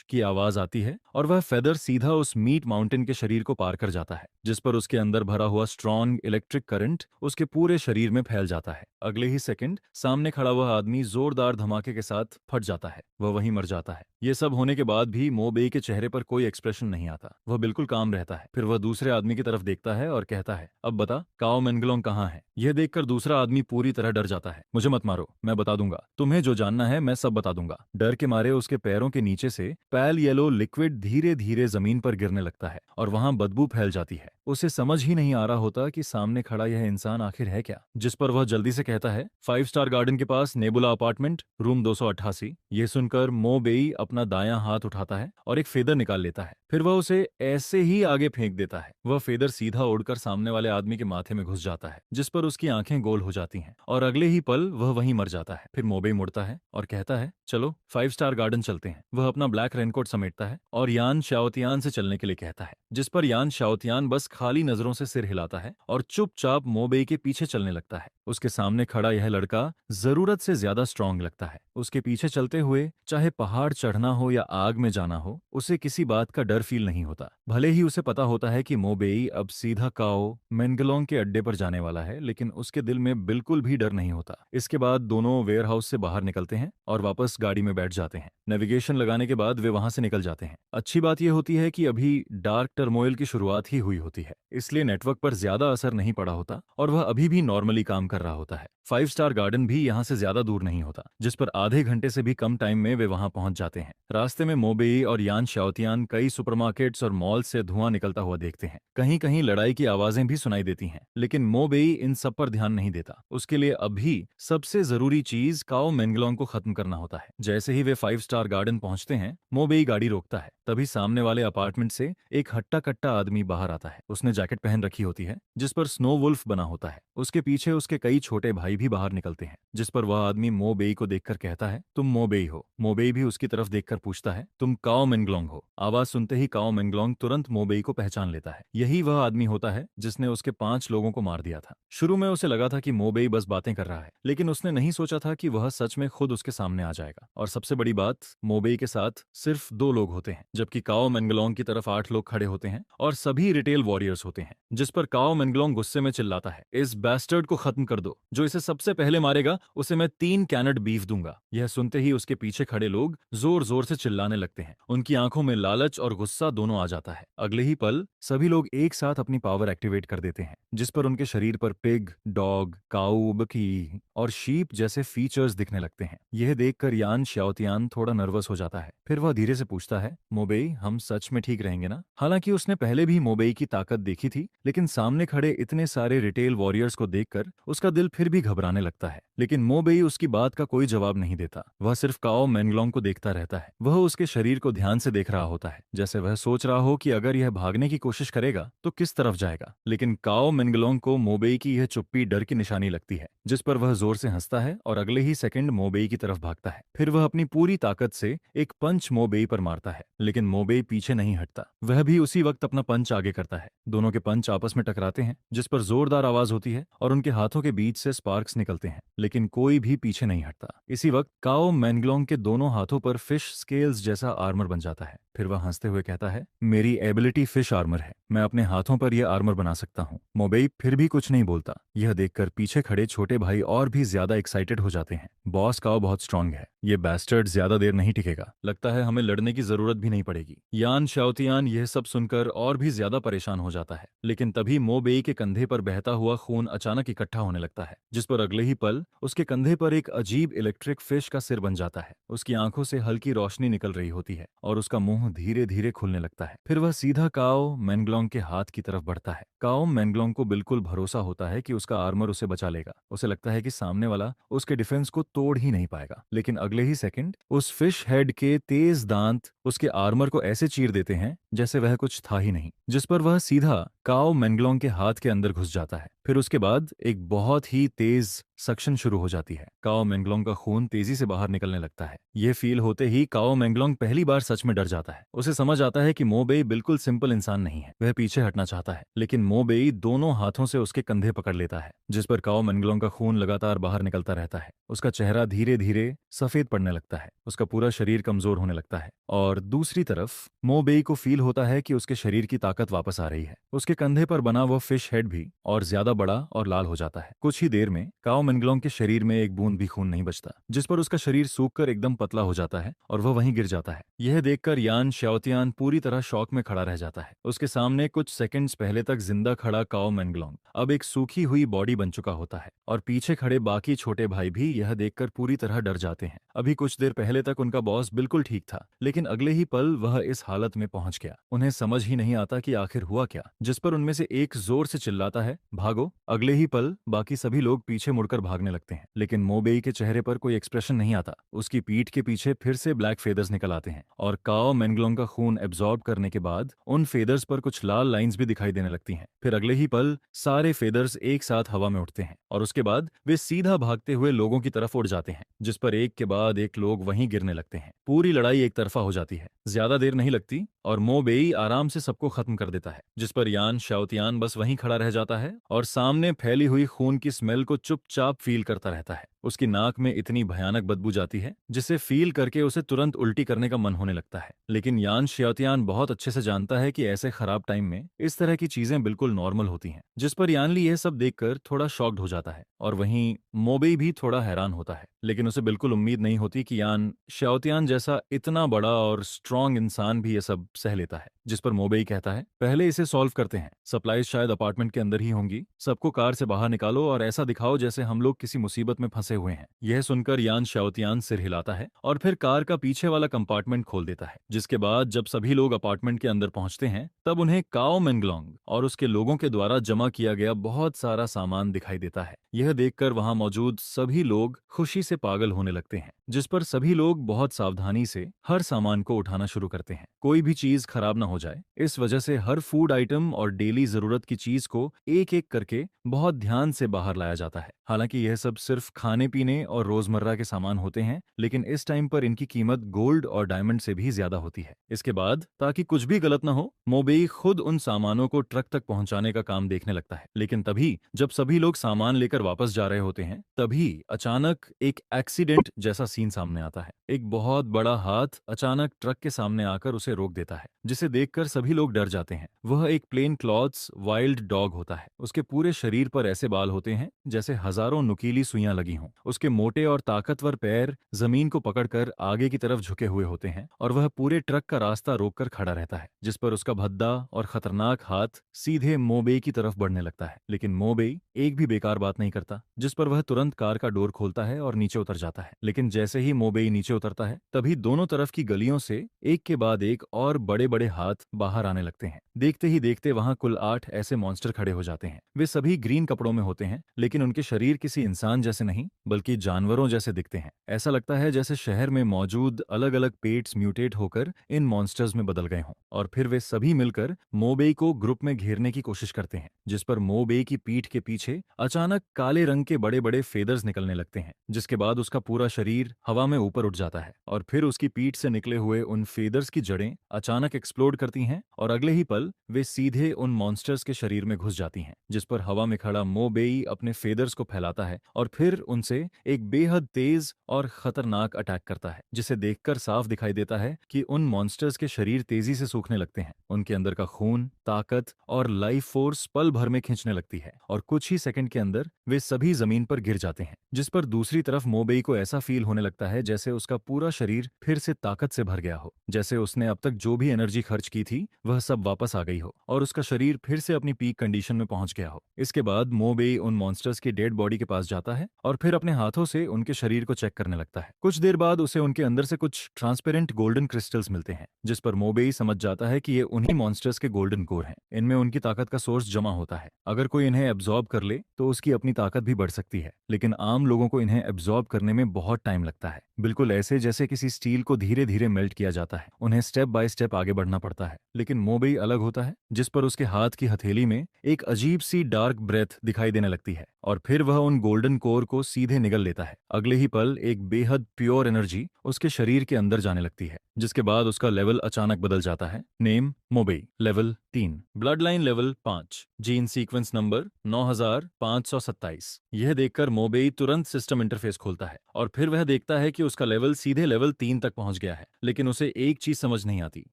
S2: की आवाज आती है और वह फेदर सीधा उस मीट माउंटेन के शरीर को पार कर जाता है, जिस पर उसके अंदर भरा हुआ स्ट्रॉन्ग इलेक्ट्रिक करंट उसके पूरे शरीर में फैल जाता है। अगले ही सेकंड सामने खड़ा हुआ आदमी जोरदार धमाके के साथ फट जाता है, वह वहीं मर जाता है। ये सब होने के बाद भी मोबेई के चेहरे पर कोई एक्सप्रेशन नहीं आता, वह बिल्कुल काम रहता है। फिर वह दूसरे आदमी की तरफ देखता है और कहता है, अब बता काओ मेंगलोंग कहाँ है? यह देखकर दूसरा आदमी पूरी तरह डर जाता है। मुझे मत मारो, मैं बता दूंगा, तुम्हें जो जानना है मैं सब बता दूंगा। डर के मारे उसके पैरों के नीचे से पैल येलो लिक्विड धीरे धीरे जमीन पर गिरने लगता है और वहां बदबू फैल जाती है। उसे समझ ही नहीं आ रहा होता कि सामने खड़ा यह इंसान आखिर है क्या, जिस पर वह जल्दी से कहता है, 5 स्टार गार्डन के पास नेबुला अपार्टमेंट, रूम 288। ये सुनकर मो बेई अपना दायां हाथ उठाता है और एक फेदर निकाल लेता है। फिर वह उसे ऐसे ही आगे फेंक देता है। वह फेदर सीधा उड़कर सामने वाले आदमी के माथे में घुस जाता है, जिस पर उसकी आंखें गोल हो जाती हैं और अगले ही पल वह वहीं मर जाता है। फिर मोबेई मुड़ता है और कहता है, चलो 5 स्टार गार्डन चलते हैं। वह अपना ब्लैक रेनकोट समेटता है और यान शाओतियान से चलने के लिए कहता है, जिस पर यान शाओतियान बस खाली नजरों से सिर हिलाता है और चुपचाप मोबेई के पीछे चलने लगता है। उसके सामने खड़ा यह लड़का जरूरत से ज्यादा स्ट्रांग लगता है। उसके पीछे चलते हुए चाहे पहाड़ चढ़ना हो या आग में जाना हो, उसे किसी बात का डर फील नहीं होता। भले ही उसे पता होता है कि मोबेई अब सीधा काओ मेंगलोंग के अड्डे पर जाने वाला है, लेकिन उसके दिल में बिल्कुल भी डर नहीं होता। इसके बाद दोनों वेयरहाउस से बाहर निकलते हैं और वापस गाड़ी में बैठ जाते हैं। नेविगेशन लगाने के बाद वे वहां से निकल जाते हैं। अच्छी बात यह होती है कि अभी डार्क टर्मोइल की शुरुआत ही हुई होती है, इसलिए नेटवर्क पर ज्यादा असर नहीं पड़ा होता और वह अभी भी नॉर्मली काम कर रहा होता है। 5 स्टार गार्डन भी यहाँ से ज्यादा दूर नहीं होता, जिस पर आधे घंटे से भी कम टाइम में वे वहां पहुंच जाते हैं। रास्ते में मोबेई और यान शाओतियान कई सुपरमार्केट्स और मॉल से धुआं निकलता हुआ देखते हैं। कहीं कहीं लड़ाई की आवाजें भी सुनाई देती हैं, लेकिन मोबेई इन सब पर ध्यान नहीं देता। उसके लिए अभी सबसे जरूरी चीज काओ मेंगलोंग को खत्म करना होता है। जैसे ही वे 5 स्टार गार्डन पहुंचते हैं, मोबेई गाड़ी रोकता है। तभी सामने वाले अपार्टमेंट से एक हट्टा कट्टा आदमी बाहर आता है। उसने जैकेट पहन रखी होती है, जिस पर स्नो वुल्फ बना होता है। उसके पीछे उसके कई छोटे भाई भी बाहर निकलते हैं, जिस पर वह आदमी मोबेई को देखकर कहता है, तुम मोबेई हो? मोबेई भी उसकी तरफ देखकर पूछता है, तुम काओ मेंगलोंग हो? आवाज सुनते ही काओ मेंगलोंग तुरंत मोबेई को पहचान लेता है। यही वह आदमी होता है जिसने उसके 5 लोगों को मार दिया था। शुरू में उसे लगा था कि मोबेई बस बातें कर रहा है, लेकिन उसने नहीं सोचा था कि वह सच में खुद उसके सामने आ जाएगा। और सबसे बड़ी बात, मोबेई के साथ सिर्फ 2 लोग होते हैं, जबकि काओ मेंगलोंग की तरफ 8 लोग खड़े होते हैं और सभी रिटेल वॉरियर्स होते हैं। जिस पर काओ मेंगलोंग गुस्से में चिल्लाता है, इस बैस्टर्ड को खत्म कर दो, जो इसे सबसे पहले मारेगा उसे मैं 3 कैनेट बीफ दूंगा। यह सुनते ही उसके पीछे खड़े लोग जोर जोर से चिल्लाने लगते हैं। उनकी आंखों में लालच और गुस्सा दोनों आ जाता है। अगले ही पल सभी लोग एक साथ अपनी पावर एक्टिवेट कर देते हैं, जिस पर उनके शरीर पर पिग, डॉग, काऊ, बकी और शीप जैसे फीचर्स दिखने लगते हैं। यह देखकर यान शाओतियान थोड़ा नर्वस हो जाता है। फिर वह धीरे से पूछता है, मोबेई हम सच में ठीक रहेंगे ना? हालांकि उसने पहले भी मोबेई की ताकत देखी थी, लेकिन सामने खड़े इतने सारे रिटेल वॉरियर्स को देखकर उसका दिल फिर भी घबराने लगता है। लेकिन मोबेई उसकी बात का कोई जवाब नहीं देता। वह सिर्फ काओ मेंगलोंग को देखता रहता है। वह उसके शरीर को ध्यान से देख रहा होता है, जैसे वह सोच रहा हो कि अगर यह भागने की कोशिश करेगा तो किस तरफ जाएगा। लेकिन काओ मेंगलोंग को मोबेई की यह चुप्पी डर की निशानी लगती है, जिस पर वह जोर से हंसता है और अगले ही सेकंड मोबेई की तरफ भागता है। फिर वह अपनी पूरी ताकत से एक पंच मोबेई पर मारता है, लेकिन मोबेई पीछे नहीं हटता। वह भी उसी वक्त अपना पंच आगे करता है। दोनों के पंच आपस में टकराते हैं, जिस पर जोरदार आवाज होती है और उनके हाथों के बीच से स्पार्क्स निकलते हैं, लेकिन कोई भी पीछे नहीं हटता। इसी वक्त काओ मेंगलोंग के दोनों हाथों पर फिश स्केल्स जैसा आर्मर बन जाता है। फिर वह हंसते हुए कहता है, मेरी एबिलिटी फिश आर्मर है, मैं अपने हाथों पर यह आर्मर बना सकता हूँ। मोबेई फिर भी कुछ नहीं बोलता। यह देखकर पीछे खड़े छोटे भाई और भी ज्यादा एक्साइटेड हो जाते हैं। बॉस काओ बहुत स्ट्रांग है, ये बैस्टर्ड ज्यादा देर नहीं टिकेगा, लगता है हमें लड़ने की जरूरत भी नहीं पड़ेगी। यान शाओतियान यह सब सुनकर और भी ज्यादा परेशान हो जाता है, लेकिन तभी मोबेई के कंधे पर बहता हुआ खून अचानक इकट्ठा होने लगता है, जिस पर अगले ही पल उसके कंधे पर एक अजीब इलेक्ट्रिक फिश का सिर बन जाता है। उसकी आंखों से हल्की रोशनी निकल रही होती है और उसका मुंह धीरे धीरे खुलने लगता है। फिर वह सीधा काओ मेंगलोंग के हाथ की तरफ बढ़ता है। काओ मेंगलोंग को बिल्कुल भरोसा होता है कि उसका आर्मर उसे बचा लेगा। उसे लगता है कि सामने वाला उसके डिफेंस को तोड़ ही नहीं पाएगा, लेकिन अगले ही सेकंड उस फिश हेड के तेज दांत उसके आर्मर को ऐसे चीर देते हैं जैसे वह कुछ था ही नहीं, जिस पर वह सीधा काओ मेंगलोंग के हाथ के अंदर घुस जाता है। फिर उसके बाद एक बहुत ही तेज सक्शन शुरू हो जाती है। काओ मेंगलोंग का खून तेजी से बाहर निकलने लगता है। यह फील होते ही काओ मेंगलोंग पहली बार सच में डर जाता है। उसे समझ आता है कि मोबेई बिल्कुल सिंपल इंसान नहीं है। वह पीछे हटना चाहता है, लेकिन मोबेई दोनों हाथों से उसके कंधे पकड़ लेता है, जिस पर काओ मेंगलोंग का खून लगातार बाहर निकलता रहता है। उसका चेहरा धीरे धीरे सफेद पड़ने लगता है, उसका पूरा शरीर कमजोर होने लगता है। और दूसरी तरफ मोबेई को फील होता है कि उसके शरीर की ताकत वापस आ रही है। उसके कंधे पर बना वो फिश हेड भी और ज्यादा बड़ा और लाल हो जाता है। कुछ ही देर में काओ मेंगलोंग के शरीर में एक बूंद भी खून नहीं बचता, जिस पर उसका शरीर सूखकर एकदम पतला हो जाता है और वह वहीं गिर जाता है। यह देखकर यान शाओतियान पूरी तरह शॉक में खड़ा रह जाता है। उसके सामने कुछ सेकंड्स पहले तक जिंदा खड़ा काओ मेंगलोंग अब एक सूखी हुई बॉडी बन चुका होता है, और पीछे खड़े बाकी छोटे भाई भी यह देखकर पूरी तरह डर जाते हैं। अभी कुछ देर पहले तक उनका बॉस बिल्कुल ठीक था, लेकिन अगले ही पल वह इस हालत में पहुंच गया। उन्हें समझ ही नहीं आता कि आखिर हुआ क्या, जिस पर उनमें से एक जोर से चिल्लाता है, भागो। अगले ही पल बाकी सभी लोग पीछे मुड़कर भागने लगते हैं, लेकिन मोबेई के चेहरे पर कोई एक्सप्रेशन नहीं आता। उसकी पीठ के पीछे फिर से ब्लैक फेदर्स निकल आते हैं, और काओ मेंगलोंग का खून एब्जॉर्ब करने के बाद उन फेदर्स पर कुछ लाल लाइंस भी दिखाई देने लगती हैं। फिर अगले ही पल सारे फेदर्स एक साथ हवा में उठते हैं, और उसके बाद वे सीधा भागते हुए लोगों की तरफ उड़ जाते हैं, जिस पर एक के बाद एक लोग वहीं गिरने लगते हैं। पूरी लड़ाई एक तरफा हो जाती है। ज्यादा देर नहीं लगती और मोबेई आराम से सबको खत्म कर देता है, जिस पर यान शाओतियान बस वहीं खड़ा रह जाता है और सामने फैली हुई खून की स्मेल को चुपचाप फील करता रहता है। उसकी नाक में इतनी भयानक बदबू जाती है जिसे फील करके उसे तुरंत उल्टी करने का मन होने लगता है। लेकिन यान शाओतियान बहुत अच्छे से जानता है कि ऐसे खराब टाइम में इस तरह की चीजें बिल्कुल नॉर्मल होती हैं, जिस पर यानली यह सब देखकर थोड़ा शॉक्ड हो जाता है। और वहीं मोबेई भी थोड़ा हैरान होता है, लेकिन उसे बिल्कुल उम्मीद नहीं होती कि यान शाओतियान जैसा इतना बड़ा और स्ट्रांग इंसान भी ये सब सह लेता है। जिस पर मोबेई कहता है, पहले इसे सॉल्व करते हैं। सप्लाईज शायद अपार्टमेंट के अंदर ही होंगी। सबको कार से बाहर निकालो और ऐसा दिखाओ जैसे हम लोग किसी मुसीबत में फंसे हुए हैं। यह सुनकर यान शाओतियान सिर हिलाता है और फिर कार का पीछे वाला कंपार्टमेंट खोल देता है। जिसके बाद जब सभी लोग अपार्टमेंट के अंदर पहुंचते हैं, तब उन्हें काओ मेंगलोंग और उसके लोगों के द्वारा जमा किया गया बहुत सारा सामान दिखाई देता है। यह देखकर वहां मौजूद सभी लोग खुशी से पागल होने लगते हैं, जिस पर सभी लोग बहुत सावधानी से हर सामान को उठाना शुरू करते हैं, कोई भी चीज खराब ना हो जाए। इस वजह से हर फूड आइटम और डेली जरूरत की चीज को एक एक करके बहुत ध्यान से बाहर लाया जाता है। हालांकि यह सब सिर्फ खाने पीने और रोजमर्रा के सामान होते हैं, लेकिन इस टाइम पर इनकी कीमत गोल्ड और डायमंड से भी ज्यादा होती है। इसके बाद ताकि कुछ भी गलत ना हो, मोबेई खुद उन सामानों को ट्रक तक पहुंचाने का काम देखने लगता है। लेकिन तभी जब सभी लोग सामान लेकर वापस जा रहे होते हैं, तभी अचानक एक एक्सीडेंट जैसा सीन सामने आता है। एक बहुत बड़ा हाथ अचानक ट्रक के सामने आकर उसे रोक देता है, जिसे देखकर सभी लोग डर जाते हैं। वह एक प्लेन क्लॉथ्स वाइल्ड डॉग होता है। उसके पूरे शरीर पर ऐसे बाल होते हैं जैसे हजारों नुकीली सुइयां लगी हों। उसके मोटे और ताकतवर पैर जमीन को पकड़कर आगे की तरफ झुके हुए होते हैं, और वह पूरे ट्रक का रास्ता रोककर खड़ा रहता है, जिस पर उसका भद्दा और खतरनाक हाथ सीधे मोबेई की तरफ बढ़ने लगता है। लेकिन मोबेई एक भी बेकार बात नहीं करता, जिस पर वह तुरंत कार का डोर खोलता है और नीचे उतर जाता है। लेकिन जैसे ही मोबेई नीचे उतरता है, तभी दोनों तरफ की गलियों से एक के बाद एक और बड़े बड़े हाथ बाहर आने लगते हैं। देखते ही देखते वहां कुल 8 ऐसे मॉन्स्टर खड़े हो जाते हैं। वे सभी ग्रीन कपड़ों में होते हैं, लेकिन उनके शरीर किसी इंसान जैसे नहीं बल्कि जानवरों जैसे दिखते हैं। ऐसा लगता है जैसे शहर में मौजूद अलग अलग पेट्स म्यूटेट होकर इन मॉन्स्टर्स में बदल गए हों। और फिर वे सभी मिलकर मोबेई को ग्रुप में घेरने की कोशिश करते हैं, जिस पर मोबेई की पीठ के पीछे अचानक काले रंग के बड़े बड़े फेदर्स निकलने लगते हैं, जिसके बाद उसका पूरा शरीर हवा में ऊपर उठ जाता है। और फिर उसकी पीठ से निकले हुए उन फेदर्स की जड़ें अचानक एक्सप्लोड करती हैं, और अगले ही पल वे सीधे उन मॉन्स्टर्स के शरीर में घुस जाती हैं, जिस पर हवा में खड़ा मोबेई अपने फेदर्स को फैलाता है और फिर उनसे एक बेहद तेज और खतरनाक अटैक करता है, जिसे देखकर साफ दिखाई देता है कि उन मॉन्स्टर्स के शरीर तेजी से सूखने लगते हैं। उनके अंदर का खून, ताकत और लाइफ फोर्स पल भर में खींचने लगती है, और कुछ ही सेकंड के अंदर वे सभी जमीन पर गिर जाते हैं। जिस पर दूसरी तरफ मोबेई को ऐसा फील होने लगता है जैसे उसका पूरा शरीर फिर से ताकत से भर गया हो, जैसे उसने अब तक जो भी एनर्जी खर्च की थी वह सब वापस आ गई हो और उसका शरीर फिर से अपनी पीक कंडीशन में पहुंच गया हो। इसके बाद मोबेई उन मॉन्स्टर्स की डेड बॉडी के पास जाता है और फिर अपने अपने हाथों से उनके शरीर को चेक करने लगता है। कुछ देर बाद उसे उनके अंदर से कुछ ट्रांसपेरेंट गोल्डन क्रिस्टल्स मिलते हैं, जिस पर मोबेई समझ जाता है कि ये उन्हीं मॉन्स्टर्स के गोल्डन कोर हैं। इनमें उनकी ताकत का सोर्स जमा होता है। अगर कोई इन्हें एब्जॉर्ब कर ले तो उसकी अपनी ताकत भी बढ़ सकती है, लेकिन आम लोगों को इन्हें एब्जॉर्ब करने में बहुत टाइम लगता है, बिल्कुल ऐसे जैसे किसी स्टील को धीरे धीरे मेल्ट किया जाता है। उन्हें स्टेप बाय स्टेप आगे बढ़ना पड़ता है। लेकिन मोबेई अलग होता है, जिस पर उसके हाथ की हथेली में एक अजीब सी डार्क ब्रेथ दिखाई देने लगती है और फिर वह उन गोल्डन कोर को सीधे निगल लेता है। अगले ही पल एक बेहद प्योर एनर्जी उसके शरीर के अंदर जाने लगती है, जिसके बाद उसका लेवल अचानक बदल जाता है। Name Mobei, level 3, blood line level 5, gene sequence number 9527। यह देखकर मोबेई तुरंत सिस्टम इंटरफेस खोलता है और फिर वह देखता है कि उसका लेवल सीधे लेवल 3 तक पहुंच गया है। लेकिन उसे एक चीज समझ नहीं आती,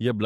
S2: यह ब्लड